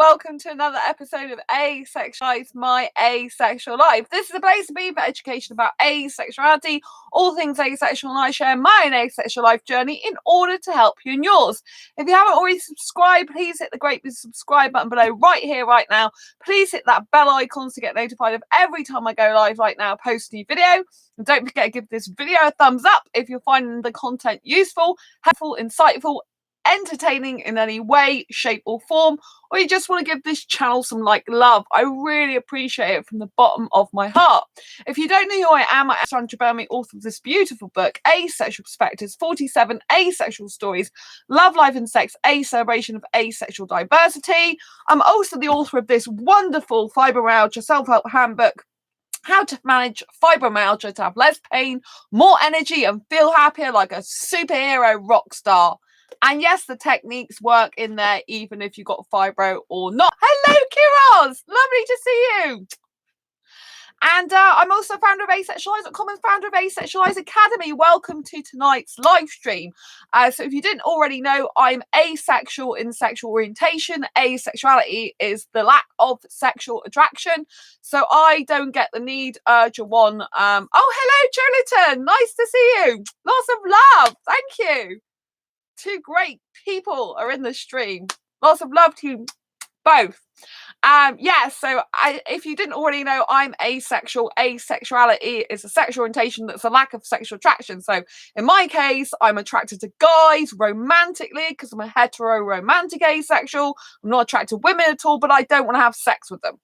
welcome to another episode of Asexualise My Asexual Life. This is a place to be for education about asexuality, all things asexual, and I share my own asexual life journey in order to help you in yours. If you haven't already subscribed, please hit the great big subscribe button below right here, right now. Please hit that bell icon to get notified of every time I go live right now, post a new video. And don't forget to give this video a thumbs up if you're finding the content useful, helpful, insightful, entertaining in any way, shape or form, or you just want to give this channel some love. I really appreciate it from the bottom of my heart. If you don't know who I am Sandra Bellamy, author of this beautiful book, Asexual Perspectives, 47 Asexual Stories, Love, Life and Sex, a celebration of asexual diversity. I'm also the author of this wonderful fibromyalgia self-help handbook, how to manage fibromyalgia to have less pain, more energy and feel happier like a superhero rock star. And yes, the techniques work in there even if you've got fibro or not. Hello, Kiros! Lovely to see you. And I'm also founder of asexualise.com and founder of Asexualise Academy. Welcome to tonight's live stream. So if you didn't already know, I'm asexual in sexual orientation. Asexuality is the lack of sexual attraction. So I don't get the need, urge or want. Oh, hello, Joliton. Nice to see you. Lots of love. Thank you. Two great people are in the stream. Lots of love to you both. So if you didn't already know, I'm asexual. Asexuality is a sexual orientation that's a lack of sexual attraction. So in my case, I'm attracted to guys romantically because I'm a hetero romantic asexual. I'm not attracted to women at all, but I don't want to have sex with them.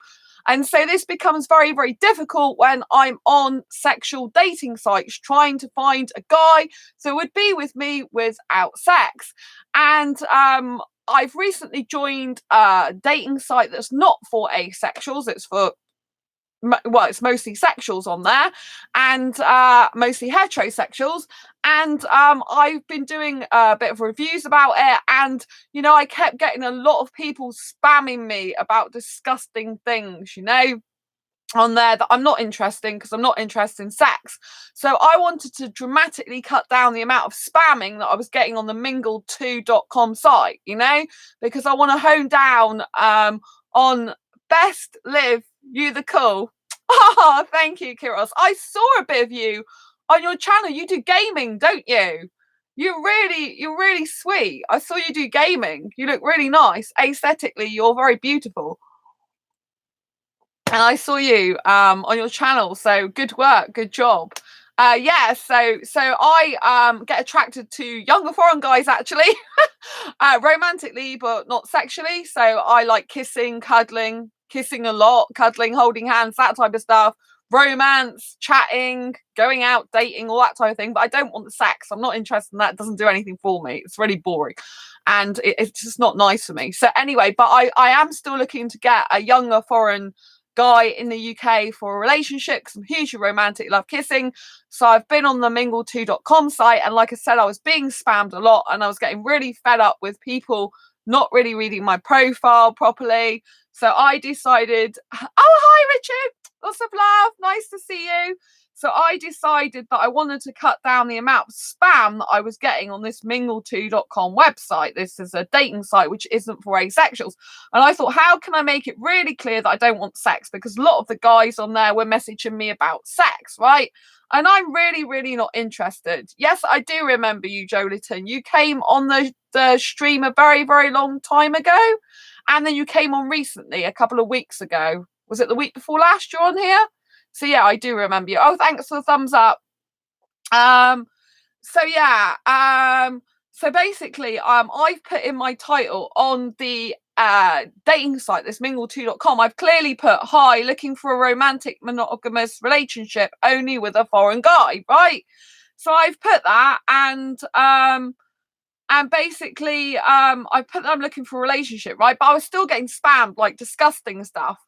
And so this becomes very, very difficult when I'm on sexual dating sites trying to find a guy who would be with me without sex. And I've recently joined a dating site that's not for asexuals. It's for, well, it's mostly sexuals on there and mostly heterosexuals. And I've been doing a bit of reviews about it. And, you know, I kept getting a lot of people spamming me about disgusting things, you know, on there that I'm not interested in because I'm not interested in sex. So I wanted to dramatically cut down the amount of spamming that I was getting on the mingle2.com site, you know, because I want to hone down on best live you the cool. Oh, thank you, Kiros. I saw a bit of you on your channel. You do gaming, don't you? You're really sweet. I saw you do gaming. You look really nice. Aesthetically, you're very beautiful. And I saw you on your channel. So good work, good job. So I get attracted to younger foreign guys actually, romantically, but not sexually. So I like kissing, cuddling, kissing a lot, cuddling, holding hands, that type of stuff. Romance, chatting, going out, dating, all that type of thing. But I don't want the sex. I'm not interested in that. It doesn't do anything for me. It's really boring. And it's just not nice for me. So anyway, but I am still looking to get a younger foreign guy in the UK for a relationship because I'm hugely romantic, love kissing. So I've been on the mingle2.com site. And like I said, I was being spammed a lot and I was getting really fed up with people not really reading my profile properly. So I decided, oh, hi, Richard. Lots of love. Nice to see you. So I decided that I wanted to cut down the amount of spam that I was getting on this mingle2.com website. This is a dating site which isn't for asexuals. And I thought, how can I make it really clear that I don't want sex? Because a lot of the guys on there were messaging me about sex, right? And I'm really not interested. Yes, I do remember you, Joliton. You came on the stream a very long time ago. And then you came on recently, a couple of weeks ago. Was it the week before last you're on here? So yeah, I do remember you. Oh, thanks for the thumbs up. So basically, I've put in my title on the dating site, this mingle2.com. I've clearly put, hi, looking for a romantic monogamous relationship only with a foreign guy, right? So I've put that and basically I put that I'm looking for a relationship, right? But I was still getting spammed like disgusting stuff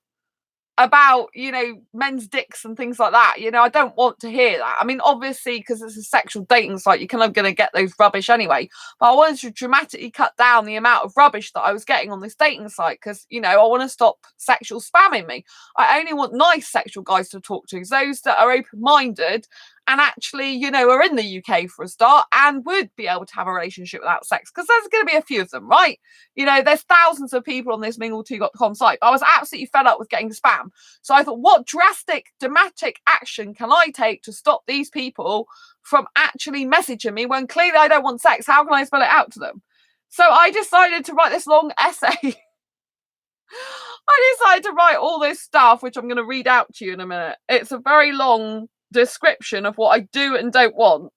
about, you know, men's dicks and things like that. You know, I don't want to hear that. I mean, obviously, because it's a sexual dating site, you're kind of going to get those rubbish anyway. But I wanted to dramatically cut down the amount of rubbish that I was getting on this dating site because, you know, I want to stop sexual spamming me. I only want nice sexual guys to talk to, those that are open-minded and actually, you know, are in the UK for a start and would be able to have a relationship without sex, because there's going to be a few of them, right? You know, there's thousands of people on this mingle2.com site, but I was absolutely fed up with getting spam. So I thought, what drastic, dramatic action can I take to stop these people from actually messaging me when clearly I don't want sex? How can I spell it out to them? So I decided to write this long essay. I decided to write all this stuff, which I'm going to read out to you in a minute. It's a very long description of what I do and don't want.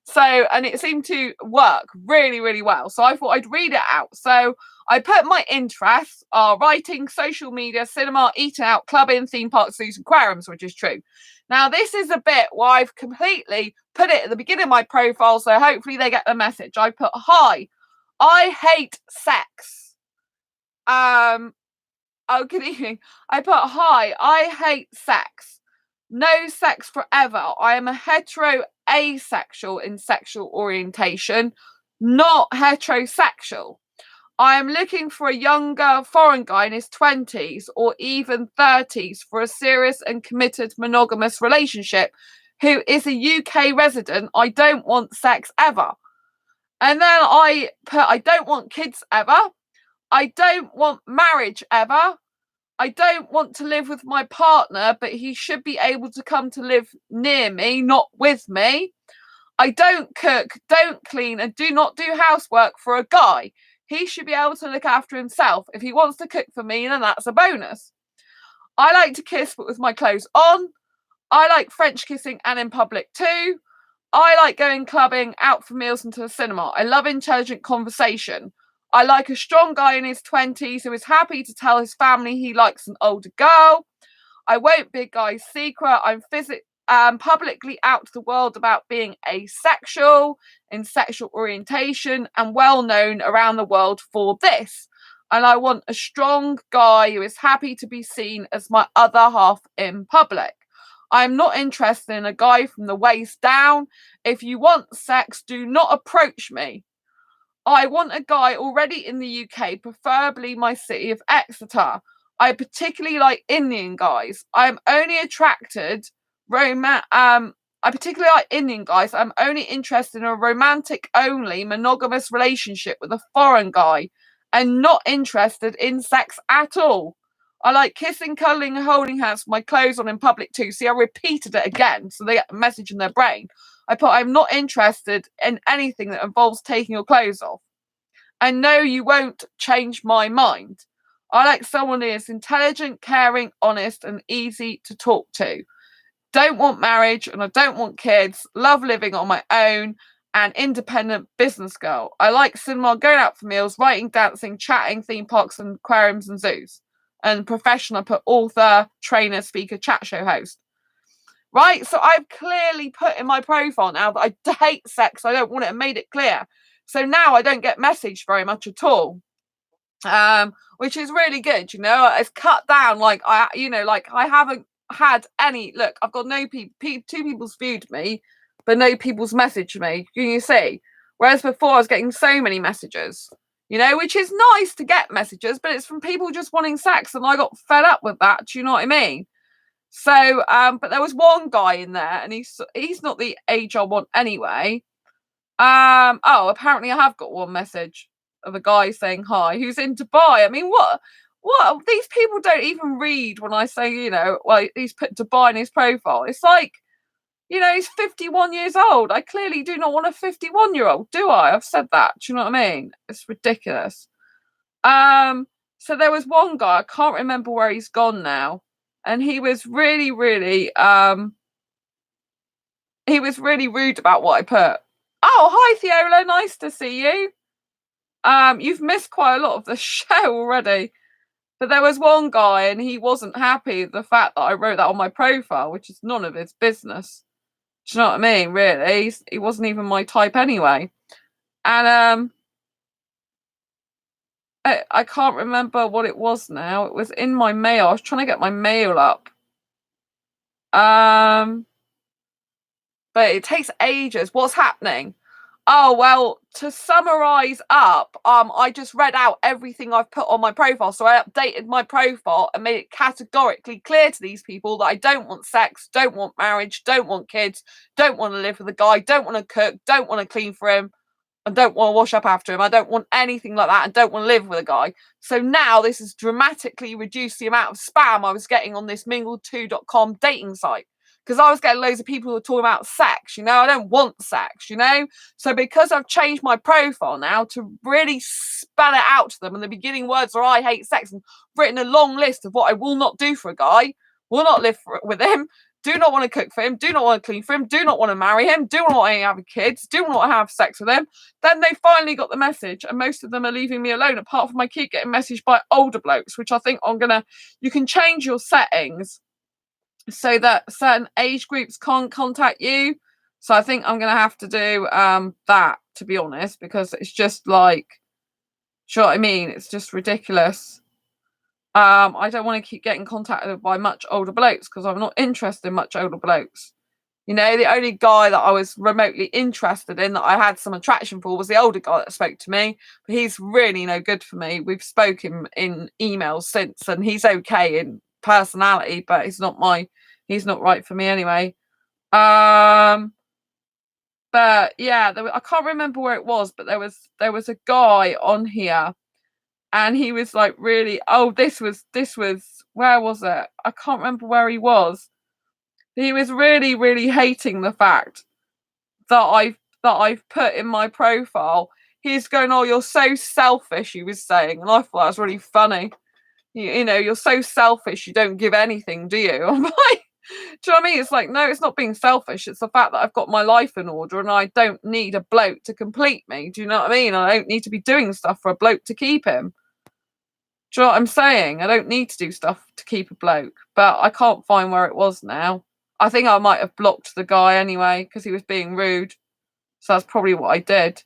So, and it seemed to work really, really well. So I thought I'd read it out. So I put my interests are writing, social media, cinema, eating out, clubbing, theme parks, zoos, and aquariums, which is true. Now, this is a bit where I've completely put it at the beginning of my profile, so hopefully they get the message. I put, hi, I hate sex. Oh, good evening. I put, hi, I hate sex. No sex forever. I am a hetero asexual in sexual orientation, not heterosexual. I am looking for a younger foreign guy in his 20s or even 30s for a serious and committed monogamous relationship who is a UK resident. I don't want sex ever. And then I put, I don't want kids ever. I don't want marriage ever. I don't want to live with my partner, but he should be able to come to live near me, not with me. I don't cook, don't clean, and do not do housework for a guy. He should be able to look after himself. If he wants to cook for me, then that's a bonus. I like to kiss, but with my clothes on. I like French kissing and in public too. I like going clubbing, out for meals, and to the cinema. I love intelligent conversation. I like a strong guy in his 20s who is happy to tell his family he likes an older girl. I won't be a guy's secret. I'm publicly out to the world about being asexual in sexual orientation and well known around the world for this. And I want a strong guy who is happy to be seen as my other half in public. I'm not interested in a guy from the waist down. If you want sex, do not approach me. I want a guy already in the UK, preferably my city of Exeter. I particularly like Indian guys. I'm only attracted I particularly like Indian guys. I'm only interested in a romantic only monogamous relationship with a foreign guy and not interested in sex at all. I like kissing, cuddling, and holding hands with my clothes on in public too. See, I repeated it again so they get a message in their brain. I put, I'm not interested in anything that involves taking your clothes off. And no, you won't change my mind. I like someone who is intelligent, caring, honest, and easy to talk to. Don't want marriage and I don't want kids. Love living on my own and independent business girl. I like cinema, going out for meals, writing, dancing, chatting, theme parks and aquariums and zoos. And professional, I put author, trainer, speaker, chat show host. Right, so I've clearly put in my profile now that I hate sex. I don't want it and made it clear. So now I don't get messaged very much at all, which is really good. You know, it's cut down. Like I haven't had any. Look, I've got no people. Two people's viewed me, but no people's messaged me. Can you see? Whereas before I was getting so many messages. You know, which is nice to get messages, but it's from people just wanting sex, and I got fed up with that. Do you know what I mean? So, but there was one guy in there, and he's not the age I want anyway. Oh, apparently I have got one message of a guy saying hi who's in Dubai. I mean, what? These people don't even read when I say, you know, well, he's put Dubai in his profile. It's like, you know, he's 51 years old. I clearly do not want a 51-year-old, do I? I've said that. Do you know what I mean? It's ridiculous. So there was one guy, I can't remember where he's gone now, and he was really, really, rude about what I put. Oh, hi, Theola. Nice to see you. You've missed quite a lot of the show already. But there was one guy, and he wasn't happy with the fact that I wrote that on my profile, which is none of his business. Do you know what I mean? Really, he wasn't even my type anyway. And I can't remember what it was now. It was in my mail. I was trying to get my mail up. But it takes ages. What's happening? Oh, well, to summarize up, I just read out everything I've put on my profile. So I updated my profile and made it categorically clear to these people that I don't want sex, don't want marriage, don't want kids, don't want to live with a guy, don't want to cook, don't want to clean for him, and don't want to wash up after him. I don't want anything like that and don't want to live with a guy. So now this has dramatically reduced the amount of spam I was getting on this mingle2.com dating site. Because I was getting loads of people who were talking about sex, I don't want sex, So because I've changed my profile now to really spell it out to them, and the beginning words are I hate sex, and written a long list of what I will not do for a guy, will not live with him, do not want to cook for him, do not want to clean for him, do not want to marry him, do not want to have kids, do not want to have sex with him. Then they finally got the message, and most of them are leaving me alone, apart from I keep getting messaged by older blokes, which I think you can change your settings so that certain age groups can't contact you. So I think I'm going to have to do that, to be honest, because it's just like, do you know what I mean? It's just ridiculous. I don't want to keep getting contacted by much older blokes because I'm not interested in much older blokes. The only guy that I was remotely interested in that I had some attraction for was the older guy that spoke to me, but he's really no good for me. We've spoken in emails since, and he's okay in personality, but he's not right for me anyway. But yeah, I can't remember where it was, but there was a guy on here, and he was like really, this was where was it? I can't remember where he was. He was really, really hating the fact that I've put in my profile. He's going, "Oh, you're so selfish," he was saying, and I thought that was really funny. You're so selfish, you don't give anything, do you? I'm like, do you know what I mean? It's like, no, it's not being selfish. It's the fact that I've got my life in order and I don't need a bloke to complete me. Do you know what I mean? I don't need to be doing stuff for a bloke to keep him. Do you know what I'm saying? I don't need to do stuff to keep a bloke, but I can't find where it was now. I think I might have blocked the guy anyway because he was being rude. So that's probably what I did.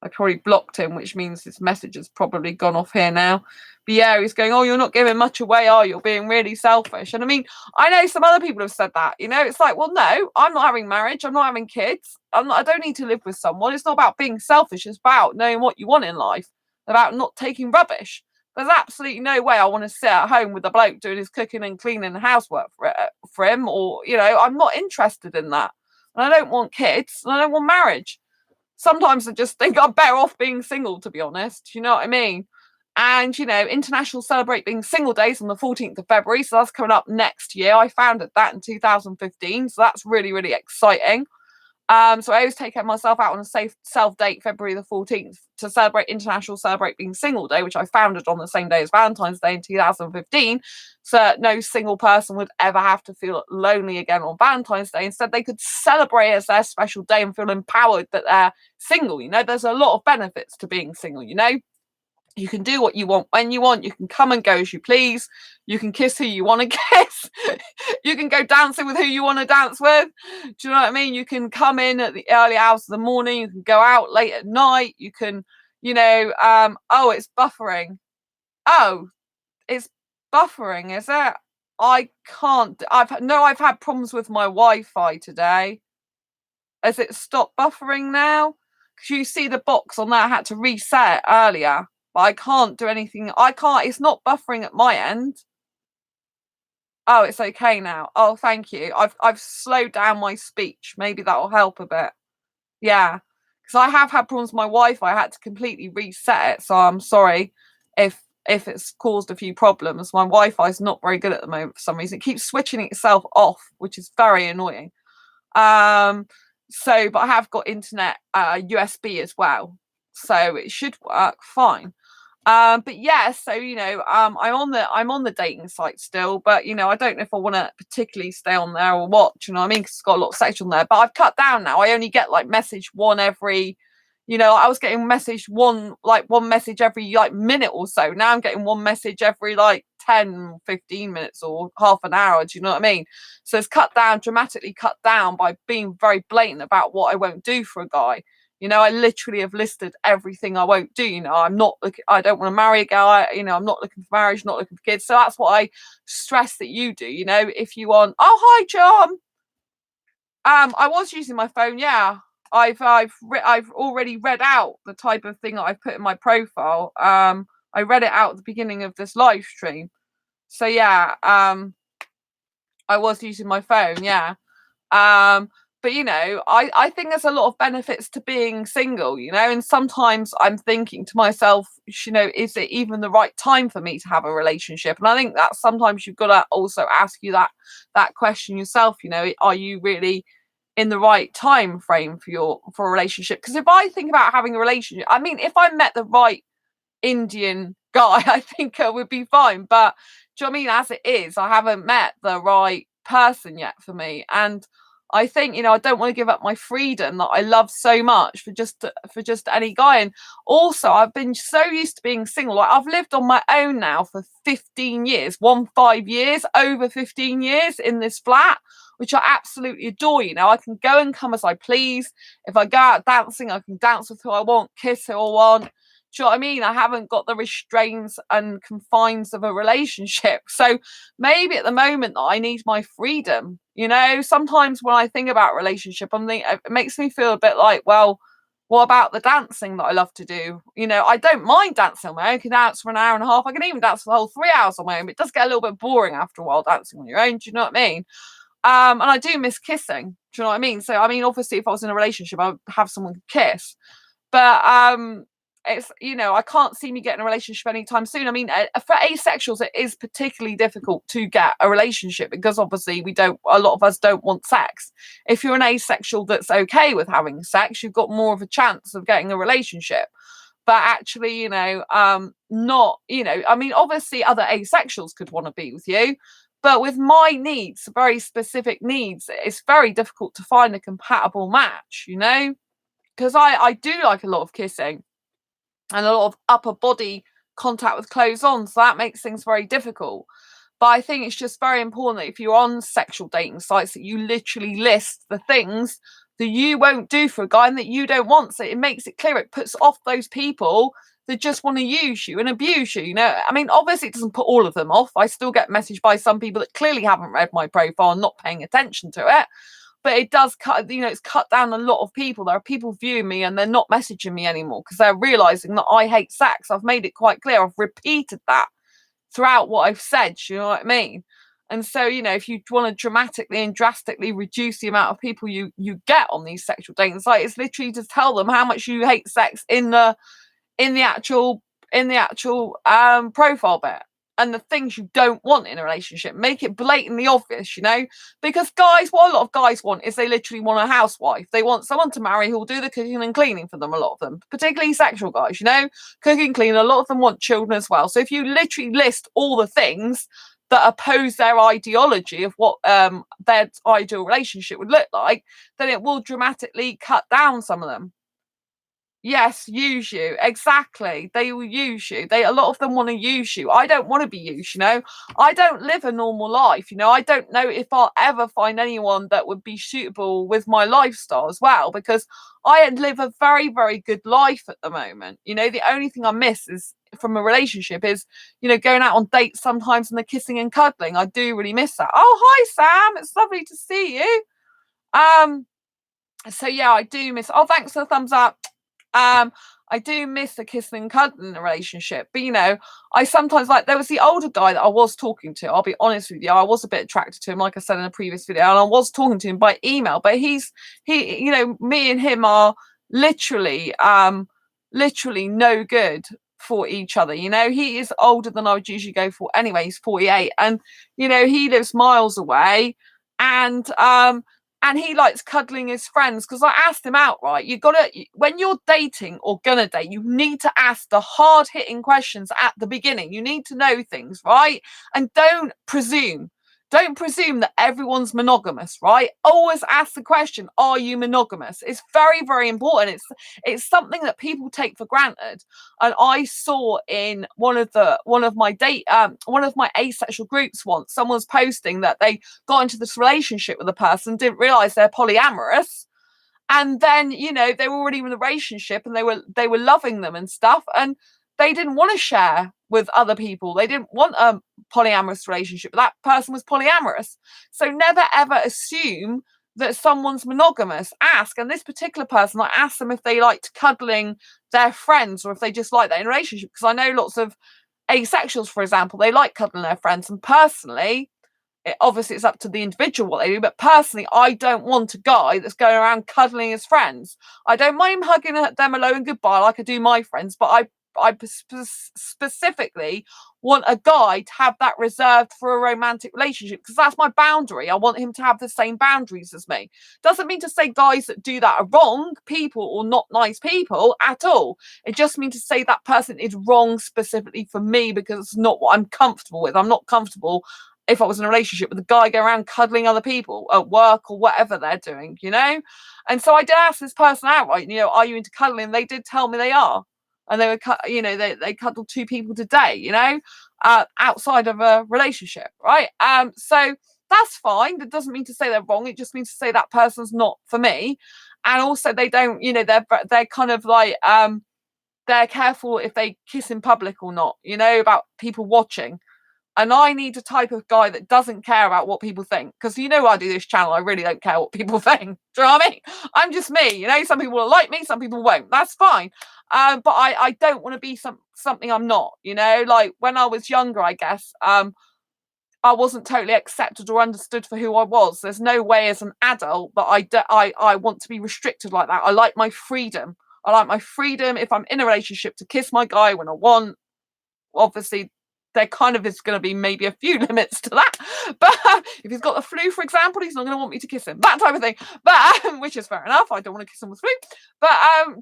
I probably blocked him, which means his message has probably gone off here now. But yeah, he's going, "Oh, you're not giving much away, are you? You're being really selfish." And I mean, I know some other people have said that. It's like, well, no, I'm not having marriage. I'm not having kids. I don't need to live with someone. It's not about being selfish. It's about knowing what you want in life, about not taking rubbish. There's absolutely no way I want to sit at home with a bloke doing his cooking and cleaning and housework for him, or, I'm not interested in that. And I don't want kids, and I don't want marriage. Sometimes I just think I'm better off being single, to be honest. You know what I mean? And, International Celebrate Being Single Days on the 14th of February. So that's coming up next year. I founded that in 2015. So that's really, really exciting. So I always take myself out on a safe self date February the 14th to celebrate International Celebrate Being Single Day, which I founded on the same day as Valentine's Day in 2015. So no single person would ever have to feel lonely again on Valentine's Day. Instead, they could celebrate as their special day and feel empowered that they're single. There's a lot of benefits to being single, You can do what you want when you want. You can come and go as you please. You can kiss who you want to kiss. You can go dancing with who you want to dance with. Do you know what I mean? You can come in at the early hours of the morning. You can go out late at night. You can, it's buffering. Oh, it's buffering, is it? I can't. I've had problems with my Wi-Fi today. Has it stopped buffering now? Because you see the box on that I had to reset it earlier. But I can't do anything. It's not buffering at my end. Oh, it's okay now. Oh, thank you. I've slowed down my speech. Maybe that'll help a bit. Yeah. Because I have had problems with my Wi-Fi. I had to completely reset it. So I'm sorry if it's caused a few problems. My Wi-Fi is not very good at the moment for some reason. It keeps switching itself off, which is very annoying. But I have got internet USB as well. So it should work fine. But yeah, so I'm on the dating site still, but I don't know if I want to particularly stay on there or what. You know what I mean? Because it's got a lot of sex on there. But I've cut down now. I only get message one every. I was getting one message every minute or so. Now I'm getting one message every 10, 15 minutes or half an hour. Do you know what I mean? So it's dramatically cut down by being very blatant about what I won't do for a guy. I literally have listed everything I won't do. I'm not looking, I don't want to marry a guy. I'm not looking for marriage, not looking for kids. So that's what I stress that you do. If you want, oh, hi, John. I was using my phone. Yeah, I've already read out the type of thing that I've put in my profile. I read it out at the beginning of this live stream. So yeah, I was using my phone, yeah. But you know, I think there's a lot of benefits to being single, you know, and sometimes I'm thinking to myself, you know, is it even the right time for me to have a relationship? And I think that sometimes you've got to also ask you that question yourself, you know, are you really in the right time frame for a relationship? Because if I think about having a relationship, I mean, if I met the right Indian guy, I think I would be fine. But do you know what I mean? As it is, I haven't met the right person yet for me. And I think, you know, I don't want to give up my freedom that I love so much for just any guy. And also, I've been so used to being single. Like, I've lived on my own now for 15 years, 5 years, over 15 years in this flat, which I absolutely adore. You know, I can go and come as I please. If I go out dancing, I can dance with who I want, kiss who I want. Do you know what I mean? I haven't got the restraints and confines of a relationship. So maybe at the moment that I need my freedom, you know, sometimes when I think about relationship, I'm thinking, it makes me feel a bit like, well, what about the dancing that I love to do? You know, I don't mind dancing on my own. I can dance for an hour and a half. I can even dance for the whole 3 hours on my own. But it does get a little bit boring after a while dancing on your own. Do you know what I mean? And I do miss kissing. Do you know what I mean? So, I mean, obviously, if I was in a relationship, I would have someone to kiss. But it's, you know, I can't see me getting a relationship anytime soon. I mean, for asexuals, it is particularly difficult to get a relationship because obviously a lot of us don't want sex. If you're an asexual that's okay with having sex, you've got more of a chance of getting a relationship. But actually, you know, not, you know, I mean, obviously other asexuals could want to be with you. But with my needs, very specific needs, it's very difficult to find a compatible match, you know, because I do like a lot of kissing and a lot of upper body contact with clothes on. So that makes things very difficult. But I think it's just very important that if you're on sexual dating sites, that you literally list the things that you won't do for a guy and that you don't want. So it makes it clear. It puts off those people that just want to use you and abuse you. You know, I mean, obviously it doesn't put all of them off. I still get messaged by some people that clearly haven't read my profile and not paying attention to it. But it does cut, you know, it's cut down a lot of people. There are people viewing me and they're not messaging me anymore because they're realizing that I hate sex. I've made it quite clear. I've repeated that throughout what I've said. You know what I mean? And so, you know, if you want to dramatically and drastically reduce the amount of people you get on these sexual dating sites, it's literally to tell them how much you hate sex in the actual profile bit. And the things you don't want in a relationship, make it blatantly obvious, you know, because guys, what a lot of guys want is they literally want a housewife. They want someone to marry who'll do the cooking and cleaning for them. A lot of them, particularly sexual guys, you know, cooking, cleaning. A lot of them want children as well. So if you literally list all the things that oppose their ideology of what their ideal relationship would look like, then it will dramatically cut down some of them. Yes, use you. Exactly. They will use you. A lot of them want to use you. I don't want to be used, you know. I don't live a normal life, you know. I don't know if I'll ever find anyone that would be suitable with my lifestyle as well, because I live a very, very good life at the moment. You know, the only thing I miss is from a relationship is, you know, going out on dates sometimes and the kissing and cuddling. I do really miss that. Oh, hi Sam. It's lovely to see you. So yeah, I do miss. Oh, thanks for the thumbs up. I do miss the kissing and cuddling in a relationship, but you know, I sometimes like, there was the older guy that I was talking to. I'll be honest with you, I was a bit attracted to him, like I said in a previous video, and I was talking to him by email. But he, you know, me and him are literally no good for each other. You know, he is older than I would usually go for anyway. He's 48, and you know, he lives miles away, and he likes cuddling his friends. Because I asked him outright, you gotta, when you're dating or gonna date, you need to ask the hard-hitting questions at the beginning. You need to know things, right? And don't presume that everyone's monogamous, right? Always ask the question, are you monogamous? It's very, very important. It's something that people take for granted. And I saw in one of my asexual groups once, someone's posting that they got into this relationship with a person, didn't realize they're polyamorous. And then, you know, they were already in a relationship and they were loving them and stuff. And they didn't want to share with other people. They didn't want a polyamorous relationship. That person was polyamorous. So never ever assume that someone's monogamous, ask. And this particular person, I asked them if they liked cuddling their friends or if they just like that in a relationship, because I know lots of asexuals, for example, they like cuddling their friends. And personally, obviously it's up to the individual what they do, but personally I don't want a guy that's going around cuddling his friends. I don't mind hugging them hello and goodbye like I do my friends, but I specifically want a guy to have that reserved for a romantic relationship, because that's my boundary. I want him to have the same boundaries as me. Doesn't mean to say guys that do that are wrong people or not nice people at all. It just means to say that person is wrong specifically for me, because it's not what I'm comfortable with. I'm not comfortable if I was in a relationship with a guy going around cuddling other people at work or whatever they're doing, you know? And so I did ask this person outright, you know, are you into cuddling? They did tell me they are. And they were, you know, they cuddled 2 people today, you know, outside of a relationship, right? So that's fine. That doesn't mean to say they're wrong. It just means to say that person's not for me. And also they don't, you know, they're kind of like, they're careful if they kiss in public or not, you know, about people watching. And I need a type of guy that doesn't care about what people think. Because you know I do this channel, I really don't care what people think. Do you know what I mean? I'm just me, you know, some people will like me, some people won't. That's fine. But I don't want to be something I'm not, you know, like when I was younger, I guess, I wasn't totally accepted or understood for who I was. There's no way as an adult that I want to be restricted like that. I like my freedom. I like my freedom if I'm in a relationship to kiss my guy when I want. Obviously, there kind of is going to be maybe a few limits to that. But if he's got the flu, for example, he's not going to want me to kiss him. That type of thing. But which is fair enough. I don't want to kiss him with flu. But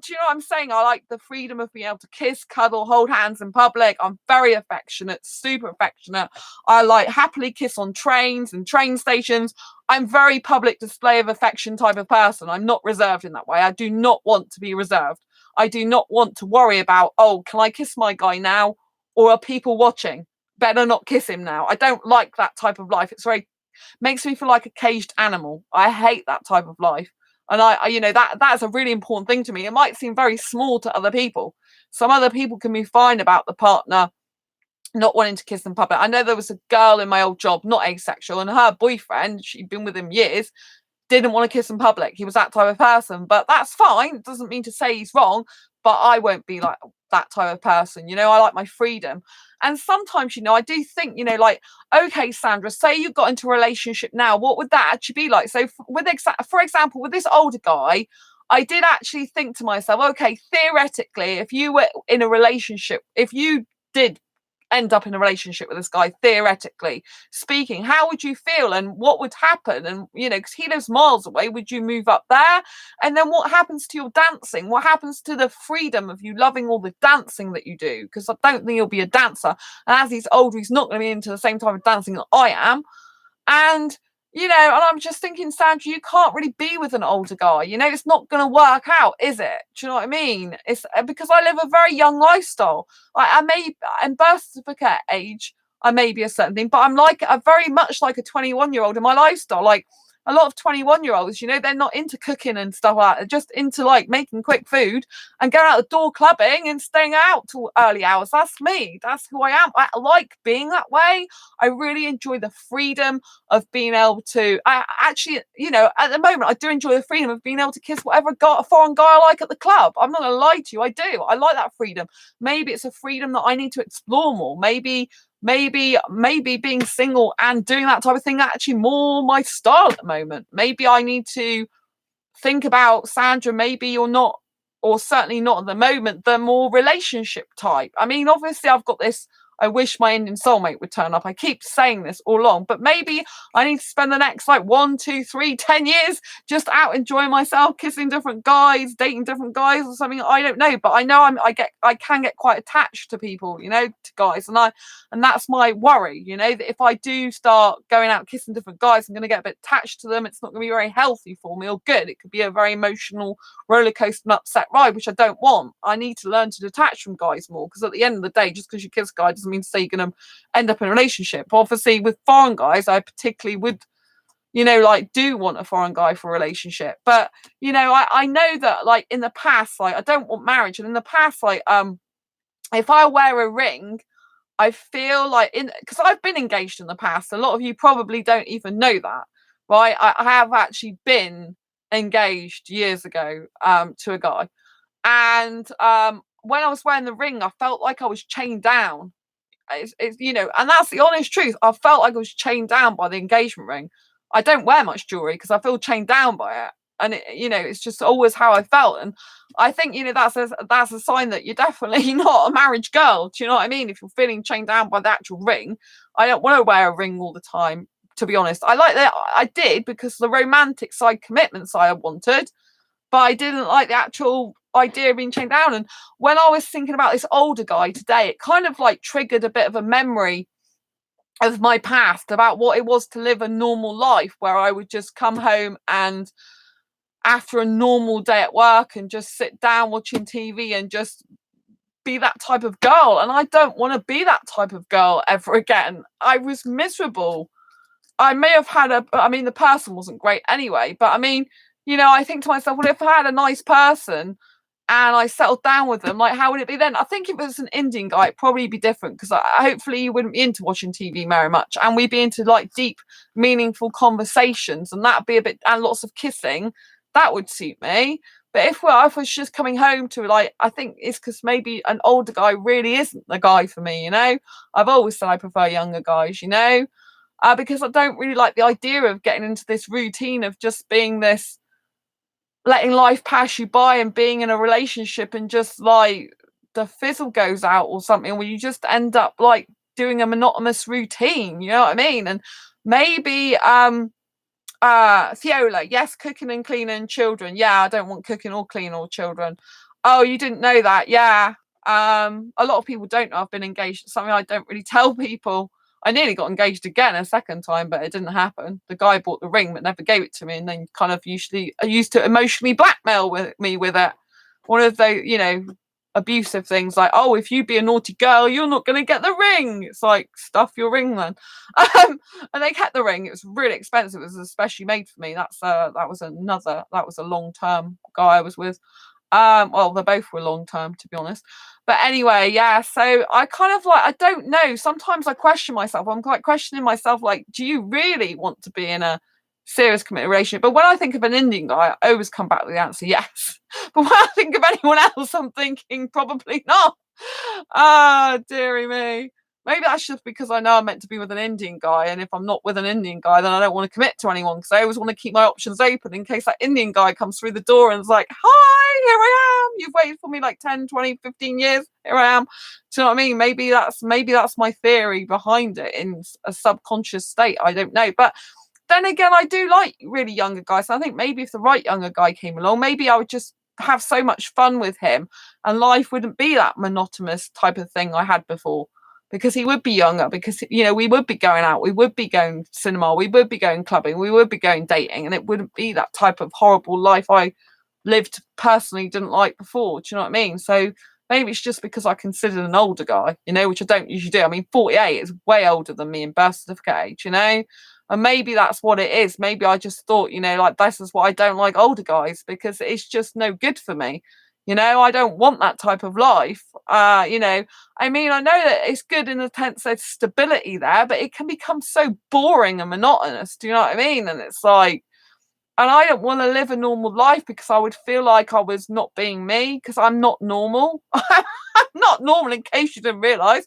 do you know what I'm saying? I like the freedom of being able to kiss, cuddle, hold hands in public. I'm very affectionate, super affectionate. I like happily kiss on trains and train stations. I'm very public display of affection type of person. I'm not reserved in that way. I do not want to be reserved. I do not want to worry about, oh, can I kiss my guy now? Or are people watching? Better not kiss him now. I don't like that type of life. It's very makes me feel like a caged animal. I hate that type of life. And I you know, that's a really important thing to me. It might seem very small to other people. Some other people can be fine about the partner not wanting to kiss in public. I know there was a girl in my old job, not asexual, and her boyfriend, she'd been with him years, didn't want to kiss in public. He was that type of person, but that's fine. It doesn't mean to say he's wrong, but I won't be like that type of person. You know, I like my freedom. And sometimes, you know, I do think, you know, like, okay, Sandra, say you got into a relationship now, what would that actually be like? So for example, with this older guy, I did actually think to myself, okay, theoretically, if you were in a relationship, if you did end up in a relationship with this guy, theoretically speaking, how would you feel and what would happen? And you know, because he lives miles away, would you move up there? And then what happens to your dancing? What happens to the freedom of you loving all the dancing that you do? Because I don't think he'll be a dancer, and as he's older, he's not going to be into the same type of dancing that I am. And you know, and I'm just thinking, Sandra, you can't really be with an older guy. You know, it's not going to work out, is it? Do you know what I mean? It's because I live a very young lifestyle. I may, in birth certificate age, I may be a certain thing, but I'm very much like a 21-year-old in my lifestyle. Like a lot of 21-year-olds, you know, they're not into cooking and stuff like that. They're just into like making quick food and going out the door clubbing and staying out till early hours. That's me. That's who I am. I like being that way. I really enjoy the freedom of being able to, I actually, you know, at the moment, I do enjoy the freedom of being able to kiss whatever foreign guy I like at the club. I'm not going to lie to you. I do. I like that freedom. Maybe it's a freedom that I need to explore more. Maybe being single and doing that type of thing actually more my style at the moment. Maybe I need to think about, Sandra, maybe you're not, or certainly not at the moment, the more relationship type. I mean, obviously I've got this, I wish my Indian soulmate would turn up. I keep saying this all along, but maybe I need to spend the next like 1, 2, 3, 10 years just out enjoying myself, kissing different guys, dating different guys or something. I don't know, but I know I can get quite attached to people, you know, to guys, and that's my worry, you know, that if I do start going out kissing different guys, I'm going to get a bit attached to them. It's not going to be very healthy for me or good. It could be a very emotional roller coaster and upset ride, which I don't want. I need to learn to detach from guys more, because at the end of the day, just because you kiss a guy doesn't mean to say you're going to end up in a relationship. Obviously, with foreign guys, I particularly would, you know, like do want a foreign guy for a relationship. But you know, I know that like in the past, like I don't want marriage, and in the past, like if I wear a ring, I feel like because I've been engaged in the past. A lot of you probably don't even know that. right? I have actually been engaged years ago to a guy, and when I was wearing the ring, I felt like I was chained down. It's and that's the honest truth. I felt like I was chained down by the engagement ring. I don't wear much jewelry because I feel chained down by it, and it's just always how I felt. And I think that's a sign that you're definitely not a marriage girl. Do you know what I mean? If you're feeling chained down by the actual ring, I don't want to wear a ring all the time. To be honest, I like that. I did because the romantic side, commitment side, I wanted, but I didn't like the actual idea of being chained down. And when I was thinking about this older guy today, it kind of like triggered a bit of a memory of my past about what it was to live a normal life where I would just come home and after a normal day at work and just sit down watching TV and just be that type of girl. And I don't want to be that type of girl ever again. I was miserable. I may have had the person wasn't great anyway, but I think to myself, well, if I had a nice person and I settled down with them, like, how would it be then? I think if it was an Indian guy, it'd probably be different because hopefully you wouldn't be into watching TV very much and we'd be into like deep, meaningful conversations and that'd be a bit, and lots of kissing. That would suit me. But if I was just coming home to like, I think it's because maybe an older guy really isn't the guy for me, I've always said I prefer younger guys, because I don't really like the idea of getting into this routine of just being this, letting life pass you by and being in a relationship and just like the fizzle goes out or something where you just end up like doing a monotonous routine, you know what I mean? And maybe Fiola, yes, cooking and cleaning children. Yeah, I don't want cooking or cleaning or children. Oh, you didn't know that? Yeah. A lot of people don't know I've been engaged. It's something I don't really tell people. I nearly got engaged again a second time, but it didn't happen. The guy bought the ring but never gave it to me, and then kind of usually used to emotionally blackmail me with it. One of those, abusive things like, oh, if you be a naughty girl, you're not going to get the ring. It's like, stuff your ring then. And they kept the ring. It was really expensive. It was especially made for me. That was a long-term guy I was with. Well, they both were long term, to be honest. But anyway, yeah. So I kind of like, I don't know. Sometimes I question myself. I'm quite questioning myself. Like, do you really want to be in a serious committed relationship? But when I think of an Indian guy, I always come back with the answer yes. But when I think of anyone else, I'm thinking probably not. Ah, dearie me. Maybe that's just because I know I'm meant to be with an Indian guy, and if I'm not with an Indian guy, then I don't want to commit to anyone because I always want to keep my options open in case that Indian guy comes through the door and is like, hi, here I am. You've waited for me like 10, 20, 15 years. Here I am. Do you know what I mean? Maybe that's my theory behind it in a subconscious state. I don't know. But then again, I do like really younger guys. So I think maybe if the right younger guy came along, maybe I would just have so much fun with him and life wouldn't be that monotonous type of thing I had before. Because he would be younger, because we would be going out, we would be going cinema, we would be going clubbing, we would be going dating, and it wouldn't be that type of horrible life I lived personally didn't like before. Do you know what I mean? So maybe it's just because I considered an older guy, which I don't usually do. I mean, 48 is way older than me in birth certificate age, and maybe that's what it is. Maybe I just thought, like, this is why I don't like older guys, because it's just no good for me. I don't want that type of life. I know that it's good in the sense there's stability there, but it can become so boring and monotonous. Do you know what I mean? And it's like, and I don't want to live a normal life because I would feel like I was not being me, because I'm not normal. I'm not normal, in case you didn't realize.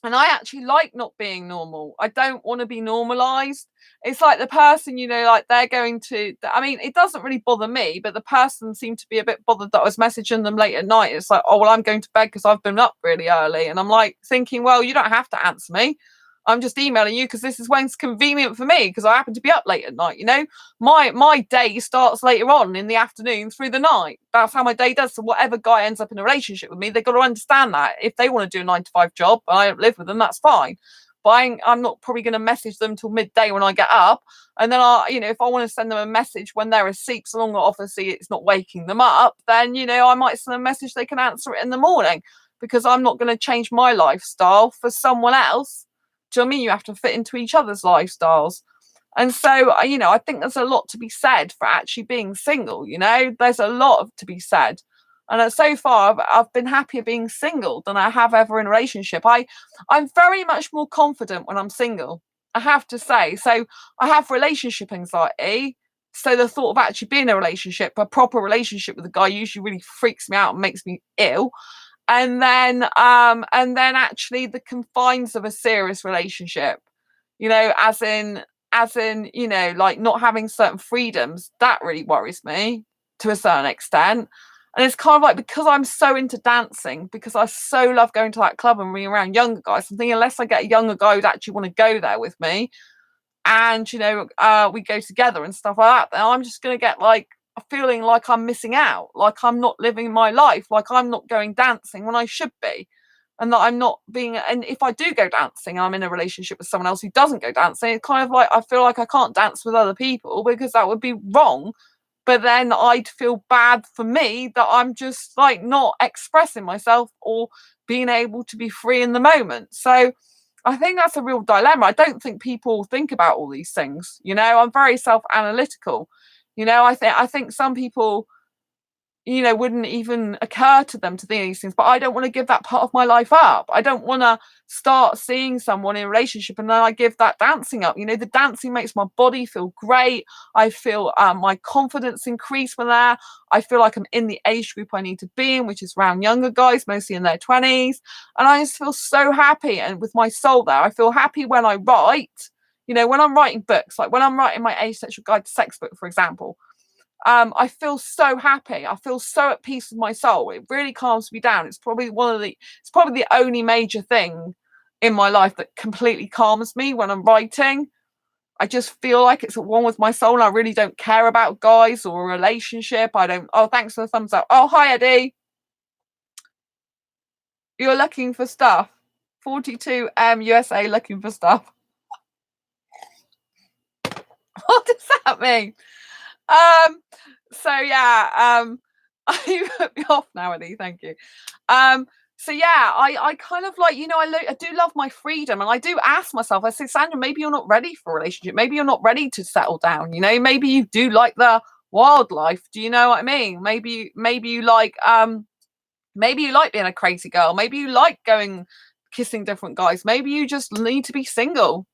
And I actually like not being normal. I don't want to be normalized. It's like the person, like they're going to, it doesn't really bother me, but the person seemed to be a bit bothered that I was messaging them late at night. It's like, oh, well, I'm going to bed because I've been up really early. And I'm like thinking, well, you don't have to answer me. I'm just emailing you because this is when it's convenient for me, because I happen to be up late at night. My day starts later on in the afternoon through the night. That's how my day does. So whatever guy ends up in a relationship with me, they've got to understand that if they want to do a 9 to 5 job and I don't live with them, that's fine. But I'm not probably going to message them till midday when I get up. And then if I want to send them a message when they're asleep, so long that obviously it's not waking them up, then I might send them a message, they can answer it in the morning, because I'm not going to change my lifestyle for someone else. Do you know what I mean? You have to fit into each other's lifestyles. And so, I think there's a lot to be said for actually being single. There's a lot to be said. And so far, I've been happier being single than I have ever in a relationship. I'm very much more confident when I'm single. I have to say. So I have relationship anxiety. So the thought of actually being in a relationship, a proper relationship with a guy, usually really freaks me out and makes me ill. And then actually the confines of a serious relationship, as in, like not having certain freedoms, that really worries me to a certain extent. And it's kind of like, because I'm so into dancing, because I so love going to that club and being around younger guys, I'm thinking, unless I get a younger guy who'd actually want to go there with me, and we go together and stuff like that, then I'm just going to get like a feeling like I'm missing out, like I'm not living my life, like I'm not going dancing when I should be, and that I'm not being. And if I do go dancing, I'm in a relationship with someone else who doesn't go dancing, it's kind of like I feel like I can't dance with other people because that would be wrong. But then I'd feel bad for me that I'm just like not expressing myself or being able to be free in the moment. So I think that's a real dilemma. I don't think people think about all these things. I'm very self-analytical. I think some people, wouldn't even occur to them to think of these things. But I don't want to give that part of my life up. I don't want to start seeing someone in a relationship and then I give that dancing up. The dancing makes my body feel great. I feel my confidence increase when there. I feel like I'm in the age group I need to be in, which is around younger guys, mostly in their 20s. And I just feel so happy. And with my soul there, I feel happy when I write. When I'm writing books, like when I'm writing my Asexual Guide to Sex book, for example, I feel so happy. I feel so at peace with my soul. It really calms me down. It's probably the only major thing in my life that completely calms me when I'm writing. I just feel like it's at one with my soul. And I really don't care about guys or a relationship. I don't. Oh, thanks for the thumbs up. Oh, hi, Eddie. You're looking for stuff. 42 USA looking for stuff. What does that mean? So yeah, you put me off now, Eddie. Thank you. So yeah, I kind of like, I do love my freedom, and I do ask myself, I say, Sandra, maybe you're not ready for a relationship. Maybe you're not ready to settle down. Maybe you do like the wildlife. Do you know what I mean? Maybe you like being a crazy girl. Maybe you like going kissing different guys. Maybe you just need to be single.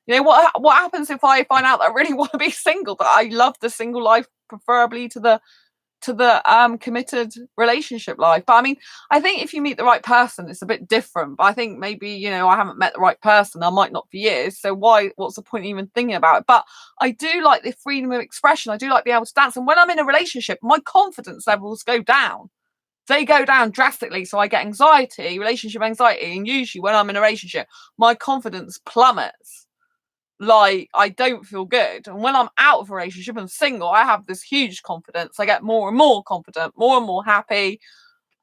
What happens if I find out that I really want to be single, that I love the single life preferably to the committed relationship life? But I mean, I think if you meet the right person, it's a bit different. But I think maybe, I haven't met the right person. I might not for years. So what's the point even thinking about it? But I do like the freedom of expression. I do like being able to dance. And when I'm in a relationship, my confidence levels go down. They go down drastically. So I get anxiety, relationship anxiety. And usually when I'm in a relationship, my confidence plummets. Like, I don't feel good. And when I'm out of a relationship and single, I have this huge confidence. I get more and more confident, more and more happy,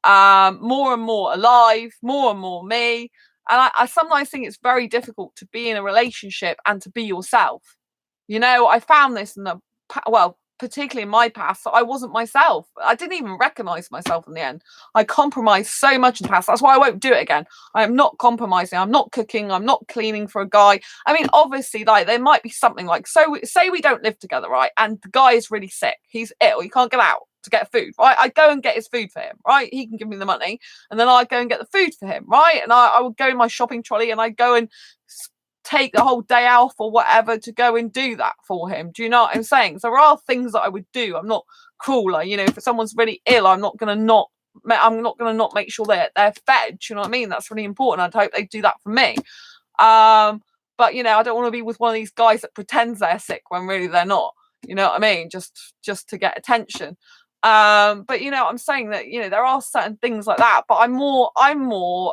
more and more alive, more and more me. And I sometimes think it's very difficult to be in a relationship and to be yourself. I found this particularly in my past, that I wasn't myself. I didn't even recognize myself in the end. I compromised so much in the past. That's why I won't do it again. I am not compromising. I'm not cooking. I'm not cleaning for a guy. I mean, obviously, like, there might be something like, so say we don't live together, right? And the guy is really sick. He's ill. He can't get out to get food, right? I go and get his food for him, right? He can give me the money, and then I go and get the food for him, right? And I would go in my shopping trolley and I go and take the whole day off or whatever to go and do that for him. Do you know what I'm saying? So there are things that I would do. I'm not cruel. Like, if someone's really ill, I'm not gonna not make sure they're fed. Do you know what I mean? That's really important. I'd hope they do that for me. But I don't want to be with one of these guys that pretends they're sick when really they're not. You know what I mean? Just to get attention. But I'm saying that there are certain things like that. But I'm more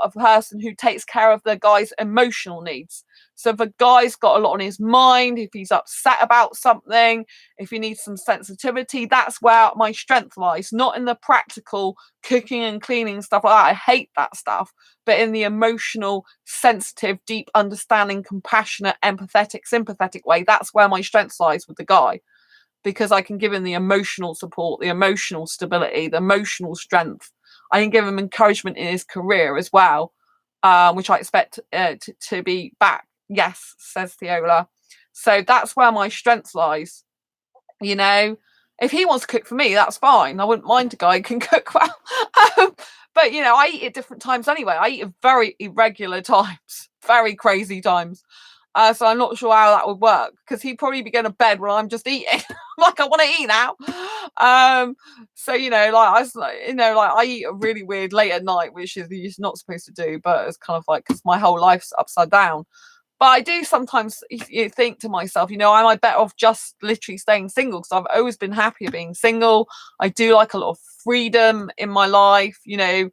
of a person who takes care of the guy's emotional needs. So if a guy's got a lot on his mind, if he's upset about something, if he needs some sensitivity, that's where my strength lies. Not in the practical cooking and cleaning stuff like that. I hate that stuff. But in the emotional, sensitive, deep understanding, compassionate, empathetic, sympathetic way, that's where my strength lies with the guy. Because I can give him the emotional support, the emotional stability, the emotional strength. I can give him encouragement in his career as well, which I expect to be back. Yes, says Theola. So that's where my strength lies. If he wants to cook for me, that's fine. I wouldn't mind a guy who can cook well. But I eat at different times anyway. I eat at very irregular times, very crazy times. So I'm not sure how that would work, because he'd probably be going to bed when I'm just eating. Like, I want to eat now. So, you know, like I was like, you know, like I eat really weird late at night, which is you're not supposed to do, but it's kind of like, because my whole life's upside down. But I do sometimes think to myself, you know, am I better off just literally staying single? Because I've always been happier being single. I do like a lot of freedom in my life, you know, and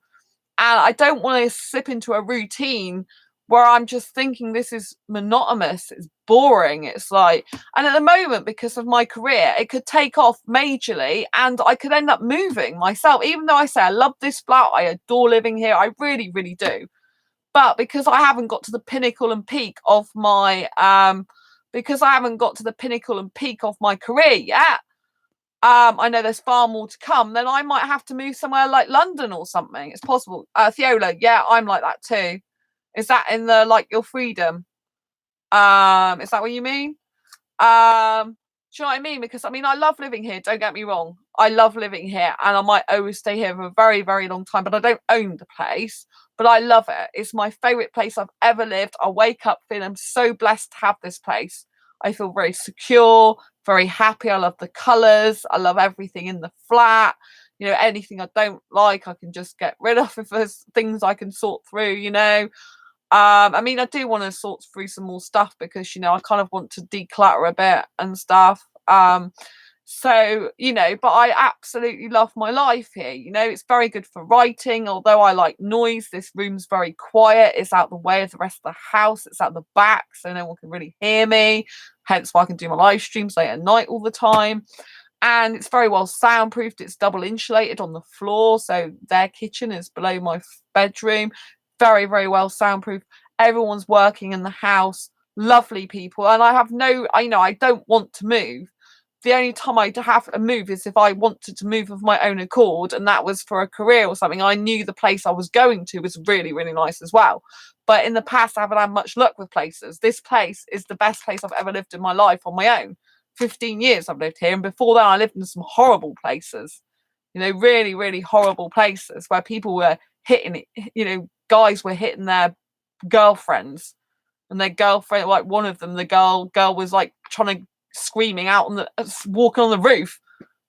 I don't want to slip into a routine where I'm just thinking this is monotonous, it's boring. It's like, and at the moment, because of my career, it could take off majorly and I could end up moving myself, even though I say I love this flat, I adore living here, I really, really do. But because I haven't got to the pinnacle and peak of my because I haven't got to the pinnacle and peak of my career yet, I know there's far more to come, then I might have to move somewhere like London or something. It's possible. Theola, yeah, I'm like that too. Is that in the like your freedom? Is that what you mean? Do you know what I mean? Because I mean, I love living here. Don't get me wrong. I love living here, and I might always stay here for a very, very long time. But I don't own the place. But I love it. It's my favorite place I've ever lived. I wake up feeling I'm so blessed to have this place. I feel very secure, very happy. I love the colours. I love everything in the flat. You know, anything I don't like, I can just get rid of if there's things I can sort through. You know, I mean, I do want to sort through some more stuff because, you know, I kind of want to declutter a bit and stuff. So, you know, but I absolutely love my life here. You know, it's very good for writing, although I like noise. This room's very quiet. It's out the way of the rest of the house. It's at the back, so no one can really hear me. Hence why I can do my live streams late at night all the time. And it's very well soundproofed. It's double insulated on the floor, so their kitchen is below my bedroom. Very, very well soundproof. Everyone's working in the house. Lovely people. And I have no, I know I don't want to move. The only time I have to move is if I wanted to move of my own accord, and that was for a career or something. I knew the place I was going to was really, really nice as well. But in the past, I haven't had much luck with places. This place is the best place I've ever lived in my life on my own. 15 years I've lived here, and before that, I lived in some horrible places. You know, really, really horrible places where people were hitting it. You know, guys were hitting their girlfriends, and their girlfriend, like one of them, the girl was like trying to screaming out on the walking on the roof,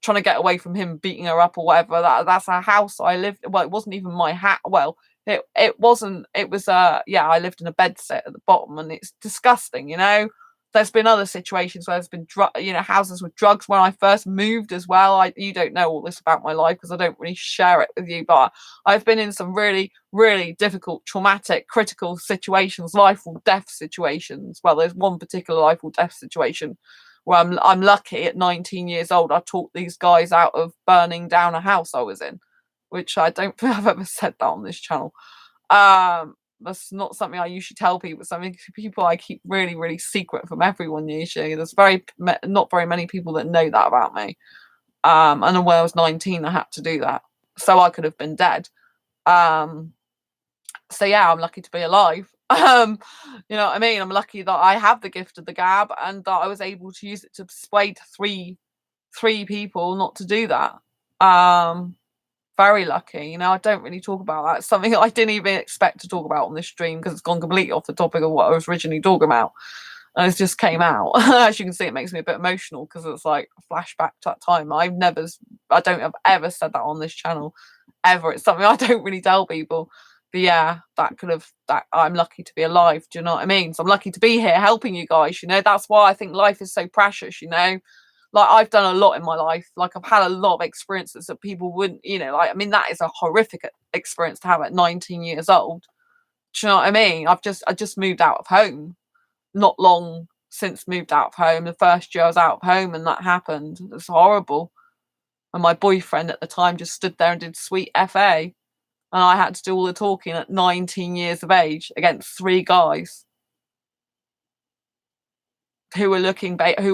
trying to get away from him beating her up or whatever. That's a house I lived. Well, it wasn't even my hat. Well, it wasn't. It was yeah. I lived in a bed set at the bottom, and it's disgusting. You know, there's been other situations where there's been you know, houses with drugs when I first moved as well. You don't know all this about my life because I don't really share it with you, but I've been in some really, really difficult, traumatic, critical situations, life or death situations. Well, there's one particular life or death situation where I'm lucky at 19 years old I talked these guys out of burning down a house I was in, which I don't think I've ever said that on this channel. That's not something I usually tell people. Something people I keep really, really secret from everyone usually. There's not very many people that know that about me. And when I was 19, I had to do that, so I could have been dead. So yeah, I'm lucky to be alive. You know what I mean? I'm lucky that I have the gift of the gab and that I was able to use it to persuade three people not to do that. Very lucky. You know, I don't really talk about that. It's something that I didn't even expect to talk about on this stream because it's gone completely off the topic of what I was originally talking about. And it just came out. As you can see, it makes me a bit emotional because it's like a flashback to that time. I don't have ever said that on this channel ever. It's something I don't really tell people. But yeah, that I'm lucky to be alive. Do you know what I mean? So I'm lucky to be here helping you guys. You know, that's why I think life is so precious. You know, like I've done a lot in my life. Like I've had a lot of experiences that people wouldn't. You know, like I mean, that is a horrific experience to have at 19 years old. Do you know what I mean? I just moved out of home, not long since moved out of home. The first year I was out of home, and that happened. It's horrible. And my boyfriend at the time just stood there and did sweet FA. And I had to do all the talking at 19 years of age against 3 guys who were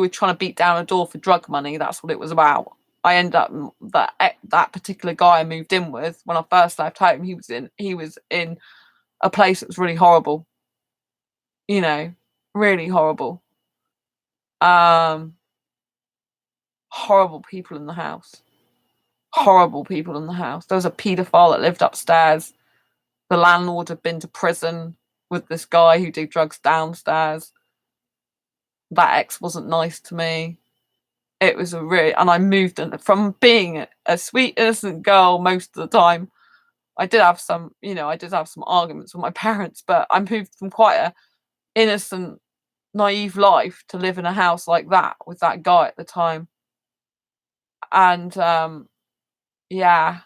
trying to beat down a door for drug money. That's what it was about. I ended up that particular guy I moved in with when I first left home. He was in a place that was really horrible. You know, really horrible. Horrible people in the house. Horrible people in the house. There was a paedophile that lived upstairs. The landlord had been to prison with this guy who did drugs downstairs. that ex wasn't nice to me. It was and I moved from being a sweet, innocent girl most of the time. I did have some, arguments with my parents, but I moved from quite a innocent, naive life to live in a house like that with that guy at the time. And yeah,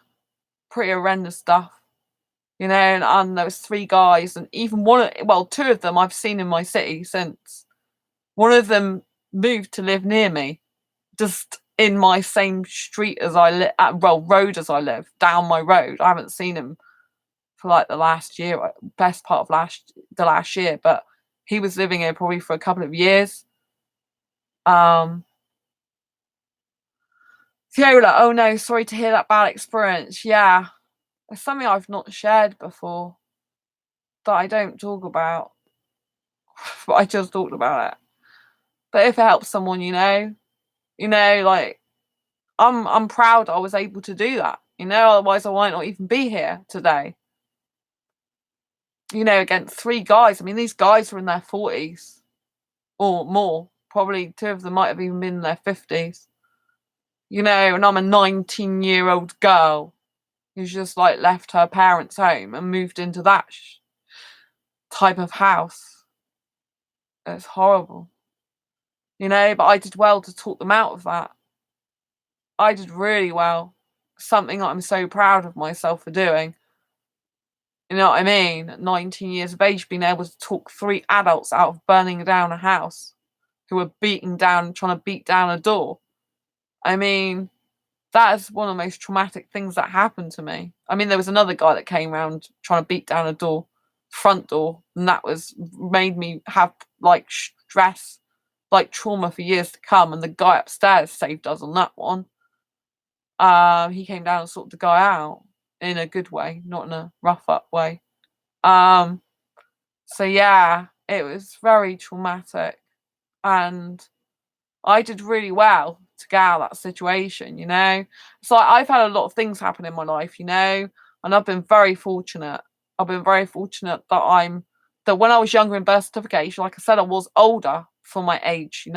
pretty horrendous stuff. And there was 3 guys, and even two of them I've seen in my city since. One of them moved to live near me, just in my same street as I live, road as I live, down my road. I haven't seen him for like the last year, best part of the last year, but he was living here probably for a couple of years. Viola, oh no, sorry to hear that bad experience. Yeah, it's something I've not shared before, that I don't talk about, but I just talked about it. But if it helps someone, like, I'm proud I was able to do that. Otherwise I might not even be here today. Against 3 guys. I mean, these guys were in their 40s or more. Probably 2 of them might have even been in their 50s. And I'm a 19-year-old girl who's just like left her parents' home and moved into that type of house. It's horrible. But I did well to talk them out of that. I did really well. Something that I'm so proud of myself for doing. You know what I mean? At 19 years of age, being able to talk 3 adults out of burning down a house who were trying to beat down a door. I mean, that is one of the most traumatic things that happened to me. I mean, there was another guy that came around trying to beat down a front door, and that made me have like stress, like trauma for years to come. And the guy upstairs saved us on that one. He came down and sorted the guy out in a good way, not in a rough up way. So yeah, it was very traumatic, and I did really well to get out of that situation. It's like I've had a lot of things happen in my life, and I've been very fortunate. I've been very fortunate that when I was younger in birth certification, like I said, I was older for my age.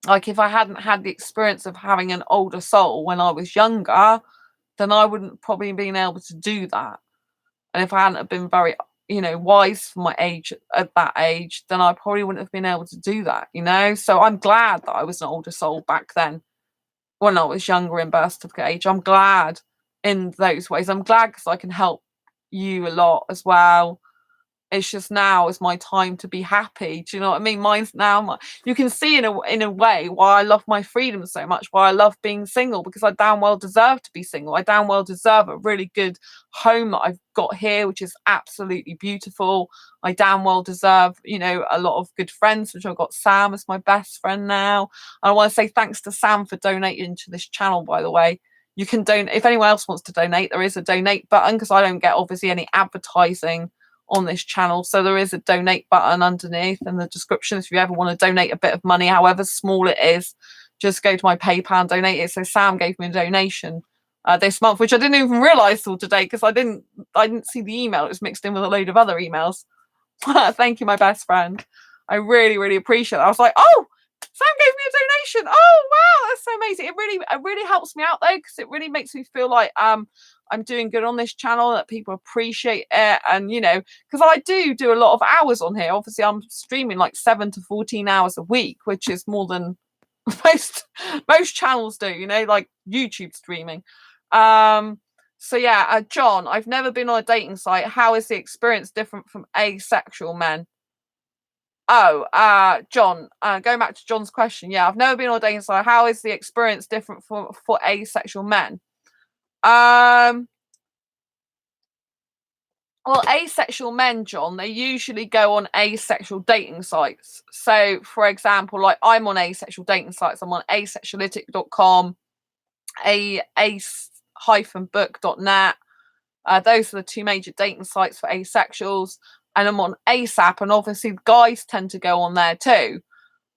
Like if I hadn't had the experience of having an older soul when I was younger, then I wouldn't probably been able to do that. And if I hadn't have been very, wise for my age at that age, then I probably wouldn't have been able to do that, So I'm glad that I was an older soul back then when I was younger in birth certificate age. I'm glad in those ways. I'm glad because I can help you a lot as well. It's just now is my time to be happy. Do you know what I mean? Mine's now. You can see in a way why I love my freedom so much. Why I love being single, because I damn well deserve to be single. I damn well deserve a really good home that I've got here, which is absolutely beautiful. I damn well deserve, a lot of good friends, which I've got. Sam as my best friend now. And I want to say thanks to Sam for donating to this channel, by the way. You can donate if anyone else wants to donate. There is a donate button because I don't get obviously any advertising on this channel, so there is a donate button underneath in the description if you ever want to donate a bit of money, however small it is. Just go to my PayPal and donate it. So Sam gave me a donation this month, which I didn't even realize till today because I didn't see the email. It was mixed in with a load of other emails. Thank you, my best friend. I really, really appreciate it. I was like, oh, Sam gave me a donation. Oh wow, that's so amazing. It really helps me out though, because it really makes me feel like I'm doing good on this channel, that people appreciate it. And because I do a lot of hours on here. Obviously I'm streaming like 7 to 14 hours a week, which is more than most channels do, like YouTube streaming. So yeah, John, I've never been on a dating site. How is the experience different from asexual men? Oh, John, going back to John's question, yeah, I've never been on a dating site. How is the experience different for asexual men? Well, asexual men, John, they usually go on asexual dating sites. So, for example, like I'm on asexual dating sites. I'm on asexuality.com, ace-book.net. Those are the 2 major dating sites for asexuals. And I'm on ASAP, and obviously guys tend to go on there too.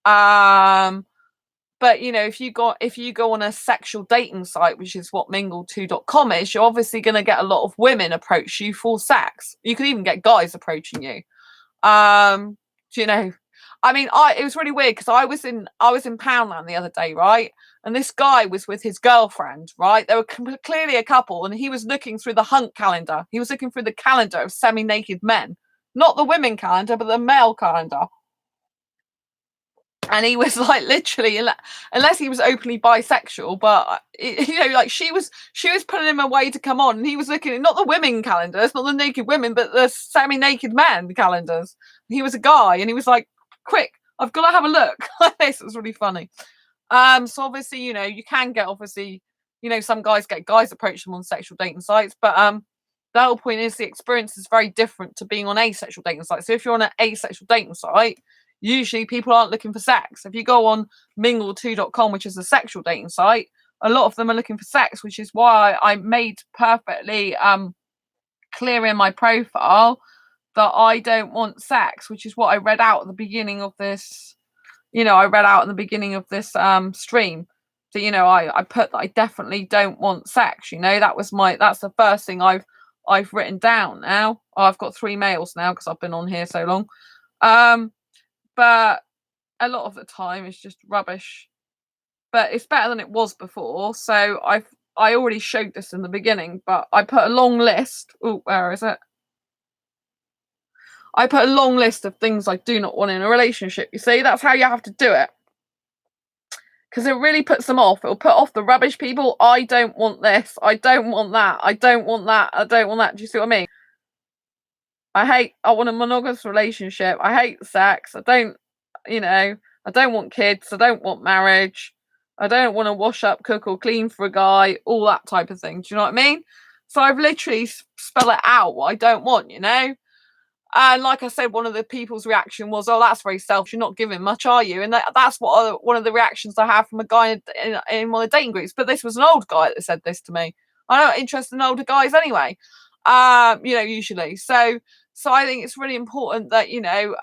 But if you go on a sexual dating site, which is what mingle2.com is, you're obviously going to get a lot of women approach you for sex. You could even get guys approaching you. I mean, it was really weird because I was in Poundland the other day, right? And this guy was with his girlfriend, right? They were clearly a couple, and he was looking through the hunt calendar. He was looking through the calendar of semi-naked men, not the women calendar, but the male calendar. And he was like, literally, unless he was openly bisexual, but you know, like she was pulling him away to come on, and he was looking at not the women calendars, not the naked women, but the semi-naked men calendars. He was a guy, and he was like, quick, I've got to have a look. This was really funny. So obviously, you know, you can get, obviously, you know, some guys approach them on sexual dating sites, but the whole point is the experience is very different to being on asexual dating sites. So if you're on an asexual dating site, usually people aren't looking for sex. If you go on mingle2.com, which is a sexual dating site, a lot of them are looking for sex, which is why I made perfectly clear in my profile that I don't want sex, which is what I read out at the beginning of this. You know, I read out in the beginning of this stream. So, you know, I put that I definitely don't want sex. You know, that's the first thing I've written down now. Oh, I've got 3 males now because I've been on here so long. But a lot of the time it's just rubbish. But it's better than it was before. So I already showed this in the beginning, but I put a long list. Oh, where is it? I put a long list of things I do not want in a relationship. You see, that's how you have to do it. Because it really puts them off. It'll put off the rubbish people. I don't want this. I don't want that. I don't want that. I don't want that. Do you see what I mean? I want a monogamous relationship. I hate sex. I don't want kids. I don't want marriage. I don't want to wash up, cook or clean for a guy. All that type of thing. Do you know what I mean? So I've literally spelled it out what I don't want, you know? And like I said, one of the people's reaction was, "Oh, that's very selfish. You're not giving much, are you?" And that's what one of the reactions I have from a guy in one of the dating groups. But this was an old guy that said this to me. I'm not interested in older guys anyway. You know, usually. So I think it's really important that, you know,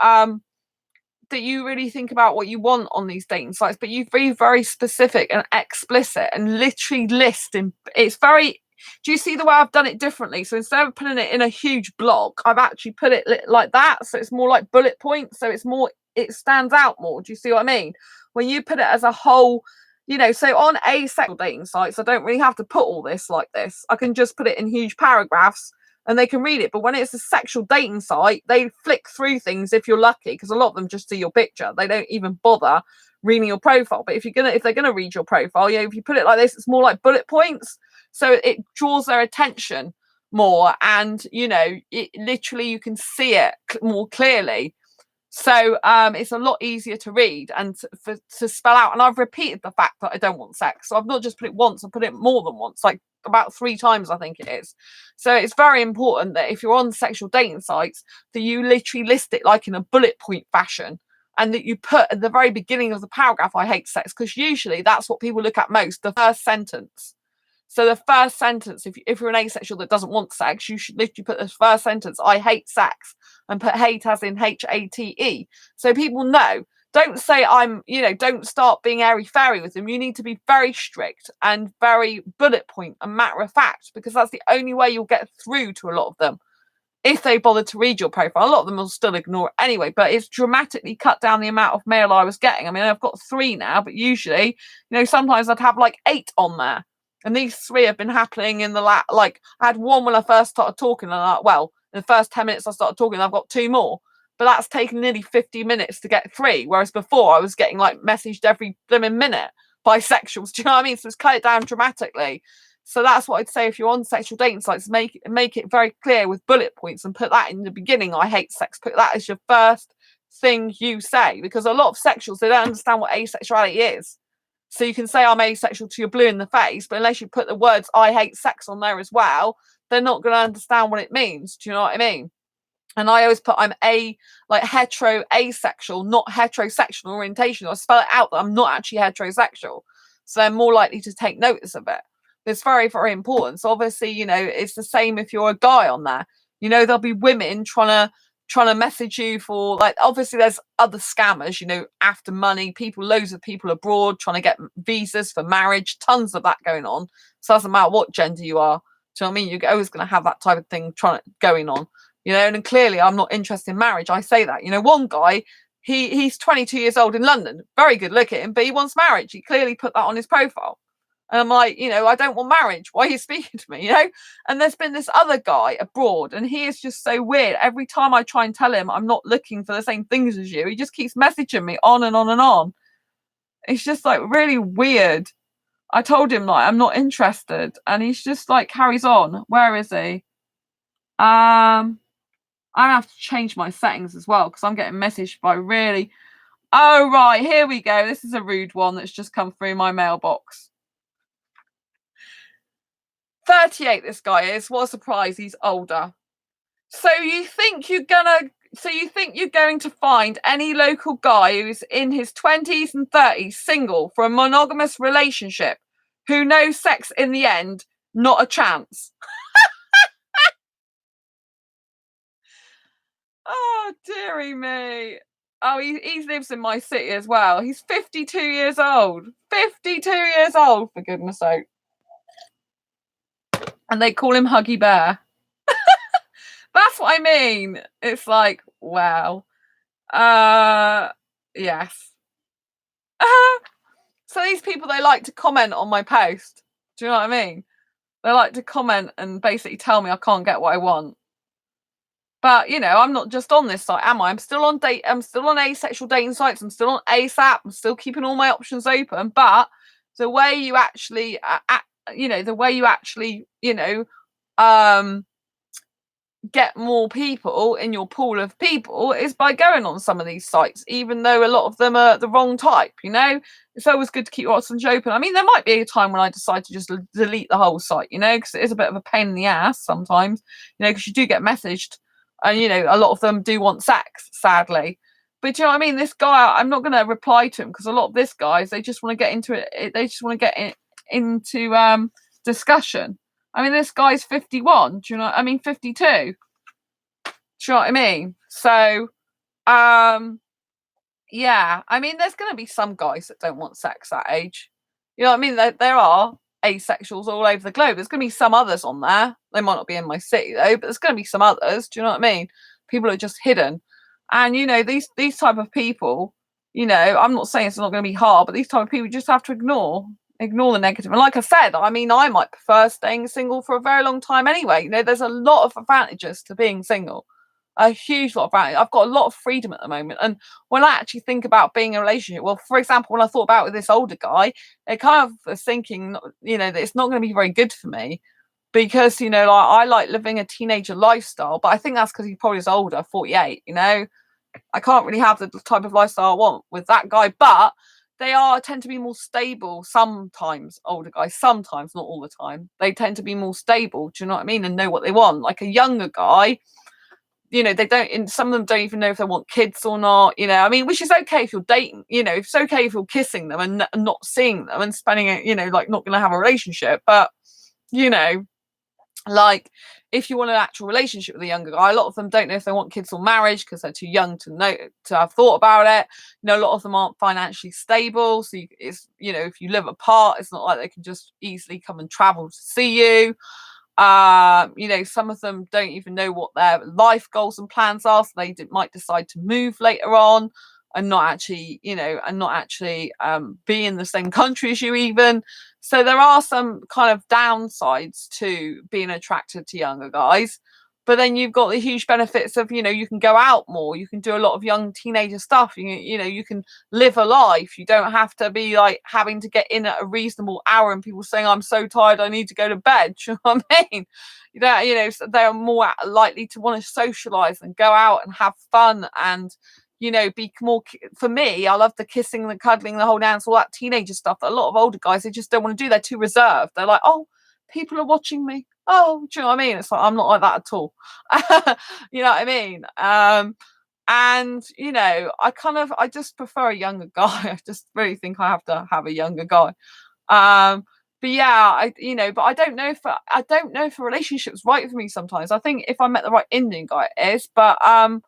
that you really think about what you want on these dating sites, but you be very specific and explicit and literally list. It's very. Do you see the way I've done it differently? So instead of putting it in a huge block, I've actually put it like that. So it's more like bullet points. So it stands out more. Do you see what I mean? When you put it as a whole, you know, so on asexual dating sites, I don't really have to put all this like this. I can just put it in huge paragraphs and they can read it. But when it's a sexual dating site, they flick through things if you're lucky, because a lot of them just see your picture. They don't even bother reading your profile. But if they're gonna read your profile, you know, if you put it like this, it's more like bullet points. So it draws their attention more, and you know, it literally you can see it more clearly. So it's a lot easier to read and to spell out. And I've repeated the fact that I don't want sex. So I've not just put it once, I've put it more than once, like about 3 times, I think it is. So it's very important that if you're on sexual dating sites, that you literally list it like in a bullet point fashion. And that you put at the very beginning of the paragraph, "I hate sex," because usually that's what people look at most, the first sentence. So the first sentence, if you're an asexual that doesn't want sex, you should literally put the first sentence, "I hate sex," and put hate as in HATE. So people know. Don't say don't start being airy-fairy with them. You need to be very strict and very bullet point and matter of fact, because that's the only way you'll get through to a lot of them. If they bother to read your profile, a lot of them will still ignore it anyway, but it's dramatically cut down the amount of mail I was getting. I mean, I've got 3 now, but usually, you know, sometimes I'd have like 8 on there. And these 3 have been happening in the like I had 1 when I first started talking, and in the first 10 minutes I started talking, I've got 2 more. But that's taken nearly 50 minutes to get 3, whereas before I was getting like messaged every blooming minute by sexuals. Do you know what I mean? So it's cut it down dramatically. So that's what I'd say if you're on sexual dating sites, make it very clear with bullet points and put that in the beginning. "I hate sex." Put that as your first thing you say, because a lot of sexuals, they don't understand what asexuality is. So you can say I'm asexual till you're blue in the face, but unless you put the words "I hate sex" on there as well, they're not going to understand what it means. Do you know what I mean? And I always put I'm hetero asexual, not heterosexual orientation. I spell it out that I'm not actually heterosexual. So they're more likely to take notice of it. It's very, very important. So obviously, you know, it's the same if you're a guy on there. You know, there'll be women trying to message you for, like, obviously there's other scammers, you know, after money, loads of people abroad trying to get visas for marriage, tons of that going on. So it doesn't matter what gender you are. Do you know what I mean? You're always going to have that type of thing going on, you know, and clearly I'm not interested in marriage. I say that, you know, one guy, he's 22 years old in London, very good looking, but he wants marriage. He clearly put that on his profile. And I'm like, I don't want marriage. Why are you speaking to me? And there's been this other guy abroad, and he is just so weird. Every time I try and tell him I'm not looking for the same things as you, he just keeps messaging me on and on and on. It's just like really weird. I told him like I'm not interested, and he's just like carries on. Where is he? I have to change my settings as well because I'm getting messaged by really. Oh right, here we go. This is a rude one that's just come through my mailbox. 38 this guy is. What a surprise, he's older. So you think you're going to find any local guy who's in his 20s and 30s single for a monogamous relationship who knows sex in the end? Not a chance. Oh dearie me. Oh, he lives in my city as well. He's 52 years old. 52 years old, for goodness sake. And they call him Huggy Bear. That's what I mean. It's like, wow. Yes. So these people, they like to comment on my post. Do you know what I mean? They like to comment and basically tell me I can't get what I want. But I'm not just on this site, am I? I'm still on asexual dating sites. I'm still on ASAP. I'm still keeping all my options open. But the way you actually, get more people in your pool of people is by going on some of these sites, even though a lot of them are the wrong type. It's always good to keep your options open. I mean, there might be a time when I decide to just delete the whole site, because it is a bit of a pain in the ass sometimes, because you do get messaged, and a lot of them do want sex, sadly. But you know what I mean? This guy, I'm not going to reply to him because a lot of this guys, they just want to get into it. They just want to get into discussion. I mean, this guy's 51. Do you know? I mean, 52. Do you know what I mean? So, yeah. I mean, there's going to be some guys that don't want sex that age. You know what I mean? There are asexuals all over the globe. There's going to be some others on there. They might not be in my city though, but there's going to be some others. Do you know what I mean? People are just hidden, and these type of people. I'm not saying it's not going to be hard, but these type of people you just have to ignore the negative. And like I said, I mean, I might prefer staying single for a very long time anyway. There's a lot of advantages to being single, a huge lot of advantage. I've got a lot of freedom at the moment. And when I actually think about being in a relationship, well, for example, when I thought about with this older guy, it kind of was thinking, that it's not going to be very good for me because, like, I like living a teenager lifestyle, but I think that's because he probably is older, 48, I can't really have the type of lifestyle I want with that guy, but they tend to be more stable sometimes. Older guys, sometimes, not all the time, they tend to be more stable. Do you know what I mean? And know what they want. Like a younger guy, they don't. And some of them don't even know if they want kids or not. I mean, which is okay if you're dating. It's okay if you're kissing them and not seeing them and spending it. Like not going to have a relationship, but like if you want an actual relationship with a younger guy, a lot of them don't know if they want kids or marriage because they're too young to know, to have thought about it. A lot of them aren't financially stable, so if you live apart, it's not like they can just easily come and travel to see you. Some of them don't even know what their life goals and plans are, so they might decide to move later on and not actually be in the same country as you even. So there are some kind of downsides to being attracted to younger guys. But then you've got the huge benefits of, you can go out more, you can do a lot of young teenager stuff, you can live a life. You don't have to be like having to get in at a reasonable hour and people saying, I'm so tired, I need to go to bed. Do you know what I mean? So they're more likely to want to socialize and go out and have fun and, be more. For me, I love the kissing, the cuddling, the whole dance, all that teenager stuff that a lot of older guys, they just don't want to do. They're too reserved. They're like, oh, people are watching me. Oh, do you know what I mean? It's like, I'm not like that at all. You know what I mean? And I just prefer a younger guy. I just really think I have to have a younger guy. But yeah, but I don't know if a relationship's right for me sometimes. I think if I met the right Indian guy, it is. But a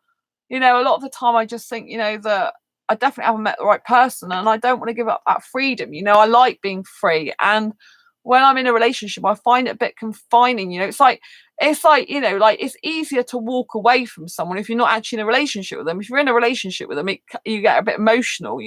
lot of the time I just think, that I definitely haven't met the right person and I don't want to give up that freedom. I like being free. And when I'm in a relationship, I find it a bit confining. It's like, like it's easier to walk away from someone if you're not actually in a relationship with them. If you're in a relationship with them, you get a bit emotional.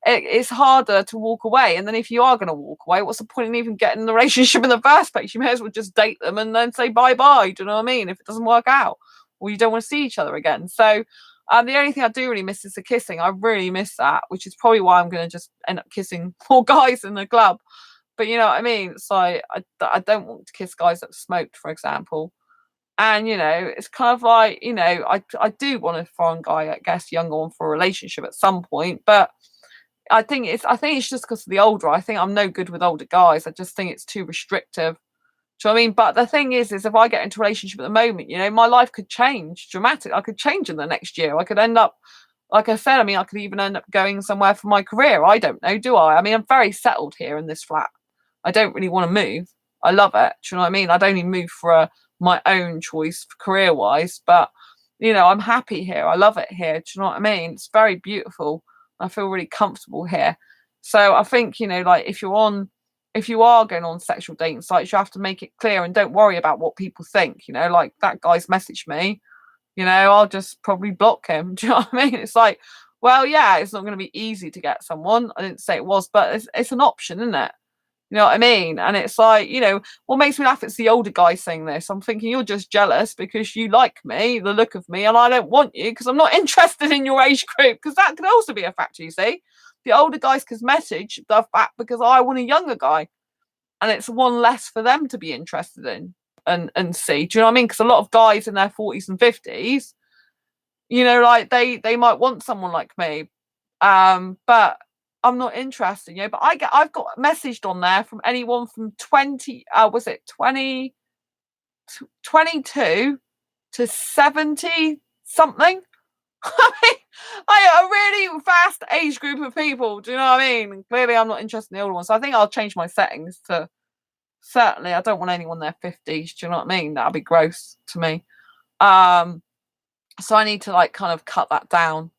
It's harder to walk away. And then if you are going to walk away, what's the point in even getting in the relationship in the first place? You may as well just date them and then say bye bye. Do you know what I mean? If it doesn't work out, or you don't want to see each other again. So the only thing I do really miss is the kissing. I really miss that, which is probably why I'm going to just end up kissing more guys in the club. But you know what I mean? It's like, I don't want to kiss guys that smoked, for example. And, it's kind of like, I do want a foreign guy, I guess, younger one for a relationship at some point. But I think it's just because of the older. I think I'm no good with older guys. I just think it's too restrictive. Do you know what I mean? But the thing is if I get into a relationship at the moment, my life could change dramatically. I could change in the next year. I could end up, like I said, I could even end up going somewhere for my career. I don't know, do I? I'm very settled here in this flat. I don't really want to move. I love it. Do you know what I mean? I'd only move for my own choice career-wise, but, I'm happy here. I love it here. Do you know what I mean? It's very beautiful. I feel really comfortable here. So I think, like if you are going on sexual dating sites, you have to make it clear and don't worry about what people think. Like that guy's messaged me, I'll just probably block him. Do you know what I mean? It's like, well, yeah, it's not going to be easy to get someone. I didn't say it was, but it's an option, isn't it? You know what I mean? And it's like, what makes me laugh, it's the older guy saying this. I'm thinking you're just jealous because you like me, the look of me, and I don't want you because I'm not interested in your age group, because that could also be a factor, you see. The older guys can message the fact because I want a younger guy, and it's one less for them to be interested in and see. Do you know what I mean? Because a lot of guys in their 40s and 50s, like they might want someone like me, but I'm not interested, but I've got messaged on there from anyone from 22 to 70 something. A really vast age group of people. Do you know what I mean? And clearly I'm not interested in the older ones. So I think I'll change my settings to, certainly I don't want anyone in their 50s. Do you know what I mean? That'd be gross to me. So I need to kind of cut that down,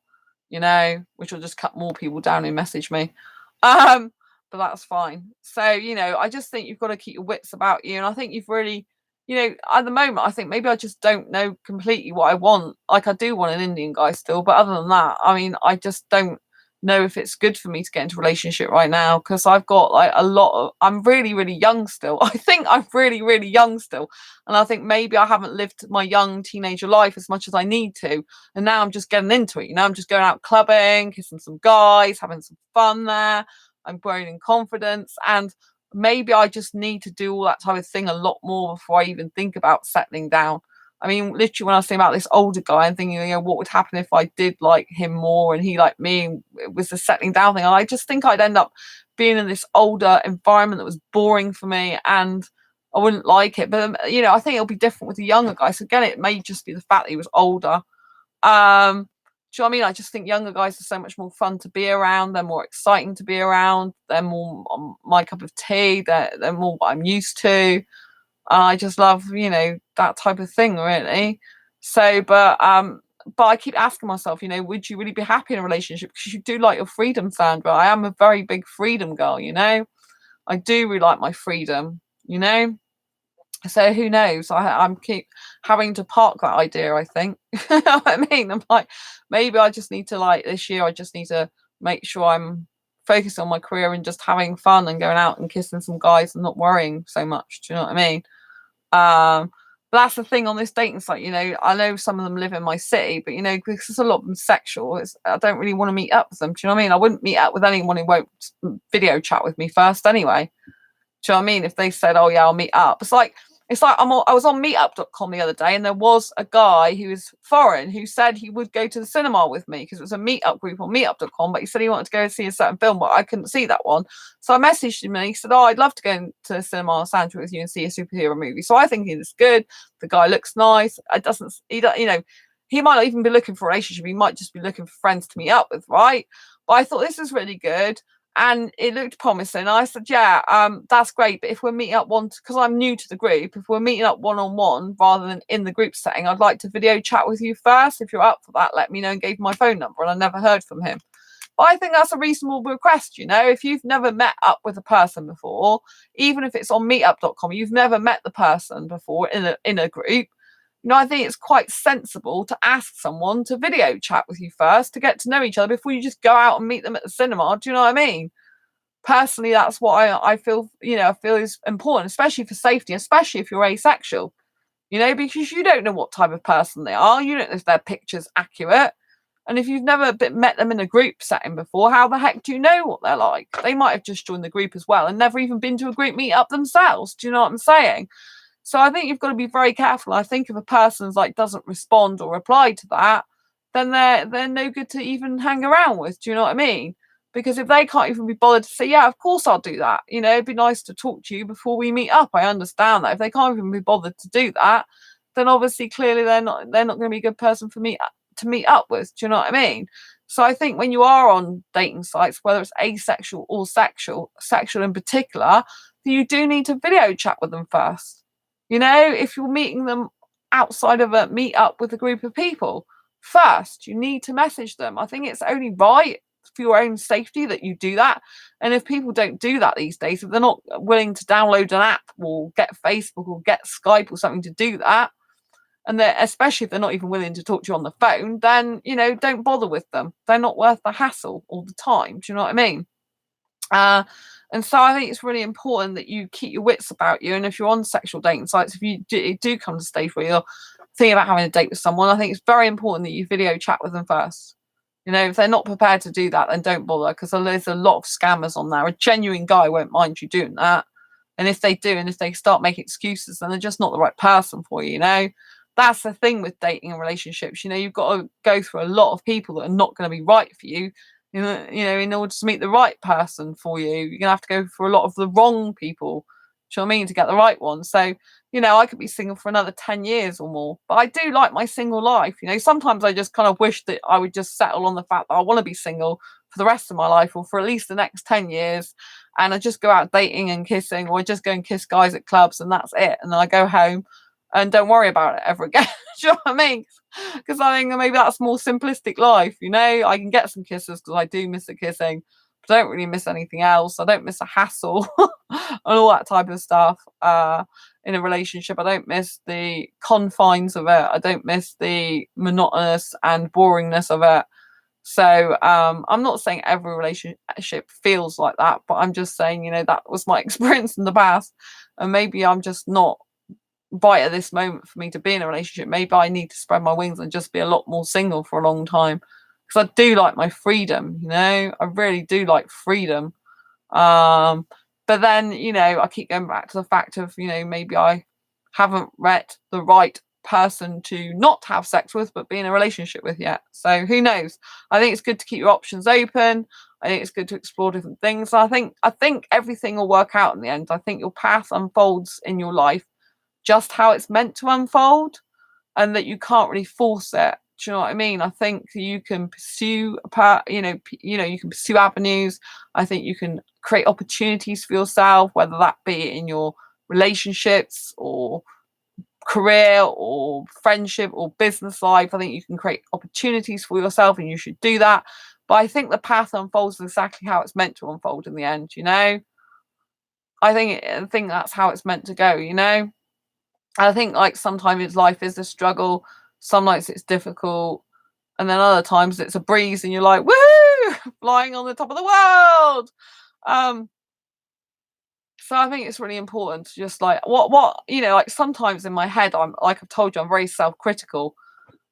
which will just cut more people down who message me. But that's fine. So, I just think you've got to keep your wits about you. And I think you've really, at the moment, I think maybe I just don't know completely what I want. Like, I do want an Indian guy still, but other than that, I just don't know if it's good for me to get into a relationship right now, because I've got I'm really, really young still. I think I'm really, really young still. And I think maybe I haven't lived my young teenager life as much as I need to. And now I'm just getting into it. I'm just going out clubbing, kissing some guys, having some fun there. I'm growing in confidence. And maybe I just need to do all that type of thing a lot more before I even think about settling down. Literally, when I was saying about this older guy, I'm thinking, what would happen if I did like him more and he liked me, and it was the settling down thing. And I just think I'd end up being in this older environment that was boring for me, and I wouldn't like it. But, I think it'll be different with the younger guy. So again, it may just be the fact that he was older. Do you know what I mean? I just think younger guys are so much more fun to be around. They're more exciting to be around. They're more my cup of tea. They're more what I'm used to. I just love, that type of thing, really. So, but I keep asking myself, would you really be happy in a relationship? Because you do like your freedom, Sandra. I am a very big freedom girl, I do really like my freedom, So who knows? I'm keep having to park that idea, I think. You know what I mean? I'm like, maybe I just need to, this year, I just need to make sure I'm focused on my career and just having fun and going out and kissing some guys and not worrying so much. Do you know what I mean? But that's the thing on this dating site, I know some of them live in my city, but because there's a lot of them sexual, I don't really want to meet up with them. Do you know what I mean? I wouldn't meet up with anyone who won't video chat with me first anyway. Do you know what I mean? If they said, oh yeah, I'll meet up, I was on meetup.com the other day, and there was a guy who was foreign who said he would go to the cinema with me because it was a meetup group on meetup.com, but he said he wanted to go and see a certain film, but I couldn't see that one. So I messaged him and he said, oh, I'd love to go to the cinema Sandra with you and see a superhero movie. So I think it's good. The guy looks nice. He might not even be looking for a relationship. He might just be looking for friends to meet up with, right? But I thought this is really good. And it looked promising. I said, yeah, that's great. But if we're meeting up because I'm new to the group, if we're meeting up one-on-one rather than in the group setting, I'd like to video chat with you first. If you're up for that, let me know, and gave my phone number. And I never heard from him. But I think that's a reasonable request, if you've never met up with a person before, even if it's on meetup.com, you've never met the person before in a group, I think it's quite sensible to ask someone to video chat with you first to get to know each other before you just go out and meet them at the cinema. Do you know what I mean? Personally, that's what I feel, I feel is important, especially for safety, especially if you're asexual, because you don't know what type of person they are. You don't know if their picture's accurate. And if you've never met them in a group setting before, how the heck do you know what they're like? They might have just joined the group as well and never even been to a group meetup themselves. Do you know what I'm saying? So I think you've got to be very careful. I think if a person's doesn't respond or reply to that, then they're no good to even hang around with. Do you know what I mean? Because if they can't even be bothered to say, yeah, of course I'll do that. It'd be nice to talk to you before we meet up. I understand that. If they can't even be bothered to do that, then obviously clearly they're not going to be a good person for me to meet up with. Do you know what I mean? So I think when you are on dating sites, whether it's asexual or sexual in particular, you do need to video chat with them first. If you're meeting them outside of a meetup with a group of people, first you need to message them. I think it's only right for your own safety that you do that. And if people don't do that these days, if they're not willing to download an app or get Facebook or get Skype or something to do that, and especially if they're not even willing to talk to you on the phone, then don't bother with them. They're not worth the hassle all the time. Do you know what I mean? And so I think it's really important that you keep your wits about you. And if you're on sexual dating sites, if you do come to a stage where you're thinking about having a date with someone, I think it's very important that you video chat with them first. If they're not prepared to do that, then don't bother, because there's a lot of scammers on there. A genuine guy won't mind you doing that. And if they do, and if they start making excuses, then they're just not the right person for you, That's the thing with dating and relationships. You've got to go through a lot of people that are not going to be right for you. In order to meet the right person for you, you're going to have to go for a lot of the wrong people. Do you know what I mean? To get the right one. So, I could be single for another 10 years or more, but I do like my single life. Sometimes I just kind of wish that I would just settle on the fact that I want to be single for the rest of my life, or for at least the next 10 years. And I just go out dating and kissing, or I just go and kiss guys at clubs, and that's it. And then I go home and don't worry about it ever again. Do you know what I mean? Because I think maybe that's more simplistic life. I can get some kisses because I do miss the kissing, but I don't really miss anything else. I don't miss a hassle and all that type of stuff in a relationship. I don't miss the confines of it. I don't miss the monotonous and boringness of it. So I'm not saying every relationship feels like that, but I'm just saying, that was my experience in the past, and maybe I'm just not right at this moment for me to be in a relationship. Maybe I need to spread my wings and just be a lot more single for a long time, because I do like my freedom. I really do like freedom. But then I keep going back to the fact of maybe I haven't met the right person to not have sex with but be in a relationship with yet. So who knows? I think it's good to keep your options open. I think it's good to explore different things. I think everything will work out in the end. I think your path unfolds in your life just how it's meant to unfold, and that you can't really force it. Do you know what I mean? I think you can pursue you can pursue avenues. I think you can create opportunities for yourself, whether that be in your relationships or career or friendship or business life. I think you can create opportunities for yourself, and you should do that. But I think the path unfolds exactly how it's meant to unfold in the end. I think that's how it's meant to go. I think sometimes life is a struggle, some nights it's difficult, and then other times it's a breeze and you're like, woohoo, flying on the top of the world. So I think it's really important to just sometimes in my head, I'm like I've told you, I'm very self-critical.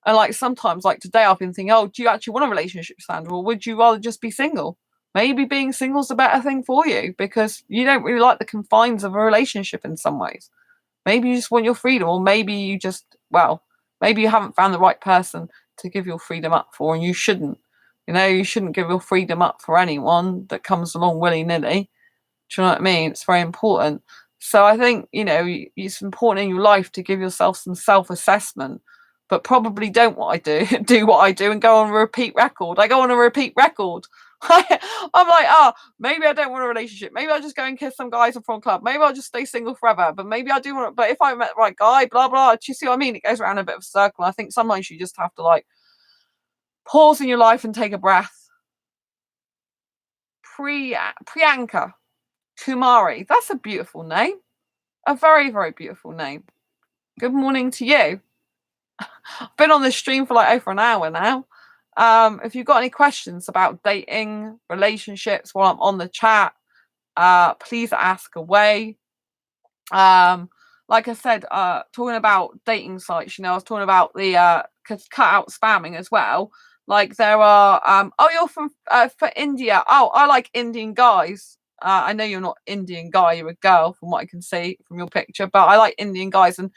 And sometimes today I've been thinking, oh, do you actually want a relationship, Sandra, or would you rather just be single? Maybe being single's a better thing for you, because you don't really like the confines of a relationship in some ways. Maybe you just want your freedom, or maybe you maybe you haven't found the right person to give your freedom up for, and you shouldn't. You shouldn't give your freedom up for anyone that comes along willy-nilly. Do you know what I mean? It's very important. So I think, it's important in your life to give yourself some self-assessment, but probably don't what I do, do what I do and go on a repeat record. I go on a repeat record. I'm like, maybe I don't want a relationship. Maybe I'll just go and kiss some guys in front club. Maybe I'll just stay single forever. But maybe I do want to, but if I met the right guy, blah, blah. Do you see what I mean? It goes around a bit of a circle. I think sometimes you just have to pause in your life and take a breath Priyanka Kumari. That's a beautiful name. A very, very beautiful name. Good morning to you. I've been on this stream for like over an hour now. If you've got any questions about dating, relationships while I'm on the chat, please ask away. Like I said, talking about dating sites, I was talking about the cut out spamming as well. Like there are, oh, you're from for India. Oh, I like Indian guys. I know you're not Indian guy, you're a girl from what I can see from your picture, but I like Indian guys. And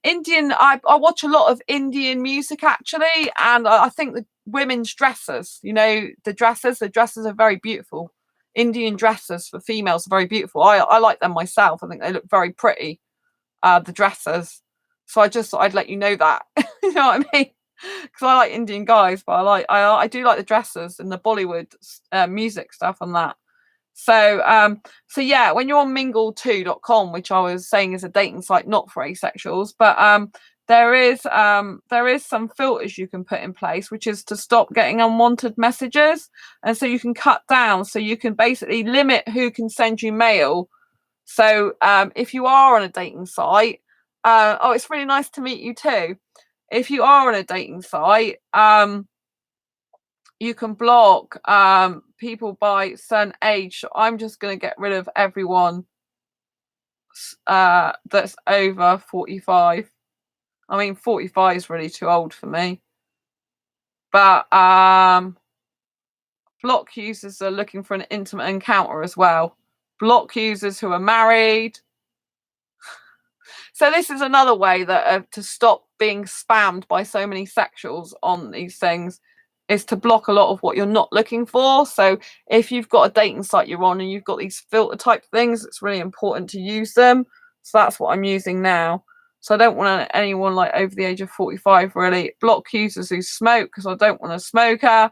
Indian, I watch a lot of Indian music actually, and I think the women's dresses, the dresses are very beautiful. Indian dresses for females are very beautiful. I like them myself. I think they look very pretty, the dresses. So I just thought I'd let you know that. You know what I mean? Because I like Indian guys, but I do like the dresses and the Bollywood music stuff and that. So yeah, when you're on mingle2.com, which I was saying is a dating site not for asexuals, but there is some filters you can put in place, which is to stop getting unwanted messages, and so you can cut down, so you can basically limit who can send you mail. So if you are on a dating site, oh, it's really nice to meet you too. If you are on a dating site, you can block people by certain age. So I'm just going to get rid of everyone that's over 45. I mean, 45 is really too old for me. But block users are looking for an intimate encounter as well. Block users who are married. So this is another way that to stop being spammed by so many sexuals on these things, is to block a lot of what you're not looking for. So if you've got a dating site you're on and you've got these filter type things, it's really important to use them. So that's what I'm using now. So I don't want anyone like over the age of 45 really. Block users who smoke, because I don't want a smoker.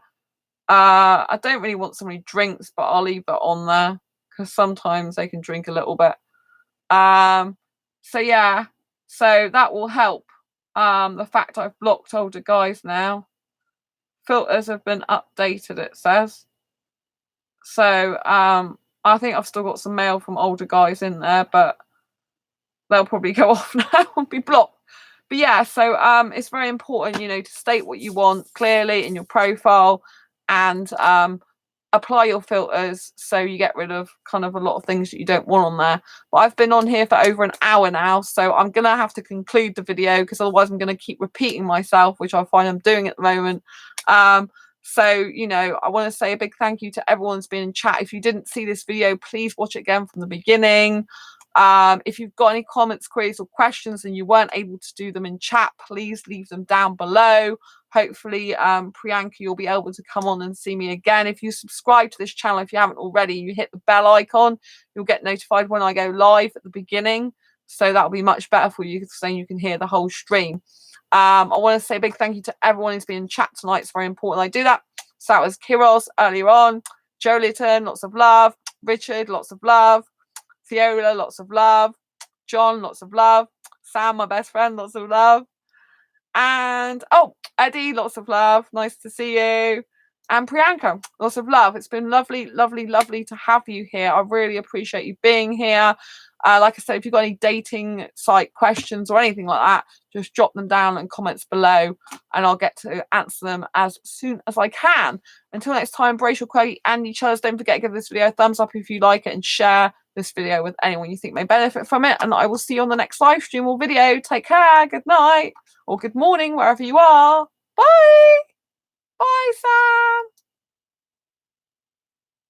I don't really want somebody who drinks, but I'll leave that on there because sometimes they can drink a little bit. So yeah, so that will help. The fact I've blocked older guys now. Filters have been updated, it says. So I think I've still got some mail from older guys in there, but they'll probably go off now and be blocked. But yeah, so it's very important, to state what you want clearly in your profile and apply your filters so you get rid of kind of a lot of things that you don't want on there. But I've been on here for over an hour now, so I'm gonna have to conclude the video because otherwise I'm gonna keep repeating myself, which I find I'm doing at the moment. So I want to say a big thank you to everyone who's been in chat. If you didn't see this video, please watch it again from the beginning. If you've got any comments, queries or questions and you weren't able to do them in chat, please leave them down below. Hopefully Priyanka, you'll be able to come on and see me again. If you subscribe to this channel, if you haven't already, you hit the bell icon, you'll get notified when I go live at the beginning, so that'll be much better for you because then you can hear the whole stream. I want to say a big thank you to everyone who's been in chat tonight. It's very important I do that. So that was Kiros earlier on, Joliton, lots of love, Richard, lots of love, Fiola, lots of love, John, lots of love, Sam, my best friend, lots of love, and oh, Eddie, lots of love, nice to see you, and Priyanka, lots of love. It's been lovely to have you here. I really appreciate you being here. Like I said, if you've got any dating site questions or anything like that, just drop them down in comments below and I'll get to answer them as soon as I can. Until next time, embrace your quality and each other's. Don't forget to give this video a thumbs up if you like it and share this video with anyone you think may benefit from it. And I will see you on the next live stream or video. Take care. Good night or good morning, wherever you are. Bye. Bye, Sam.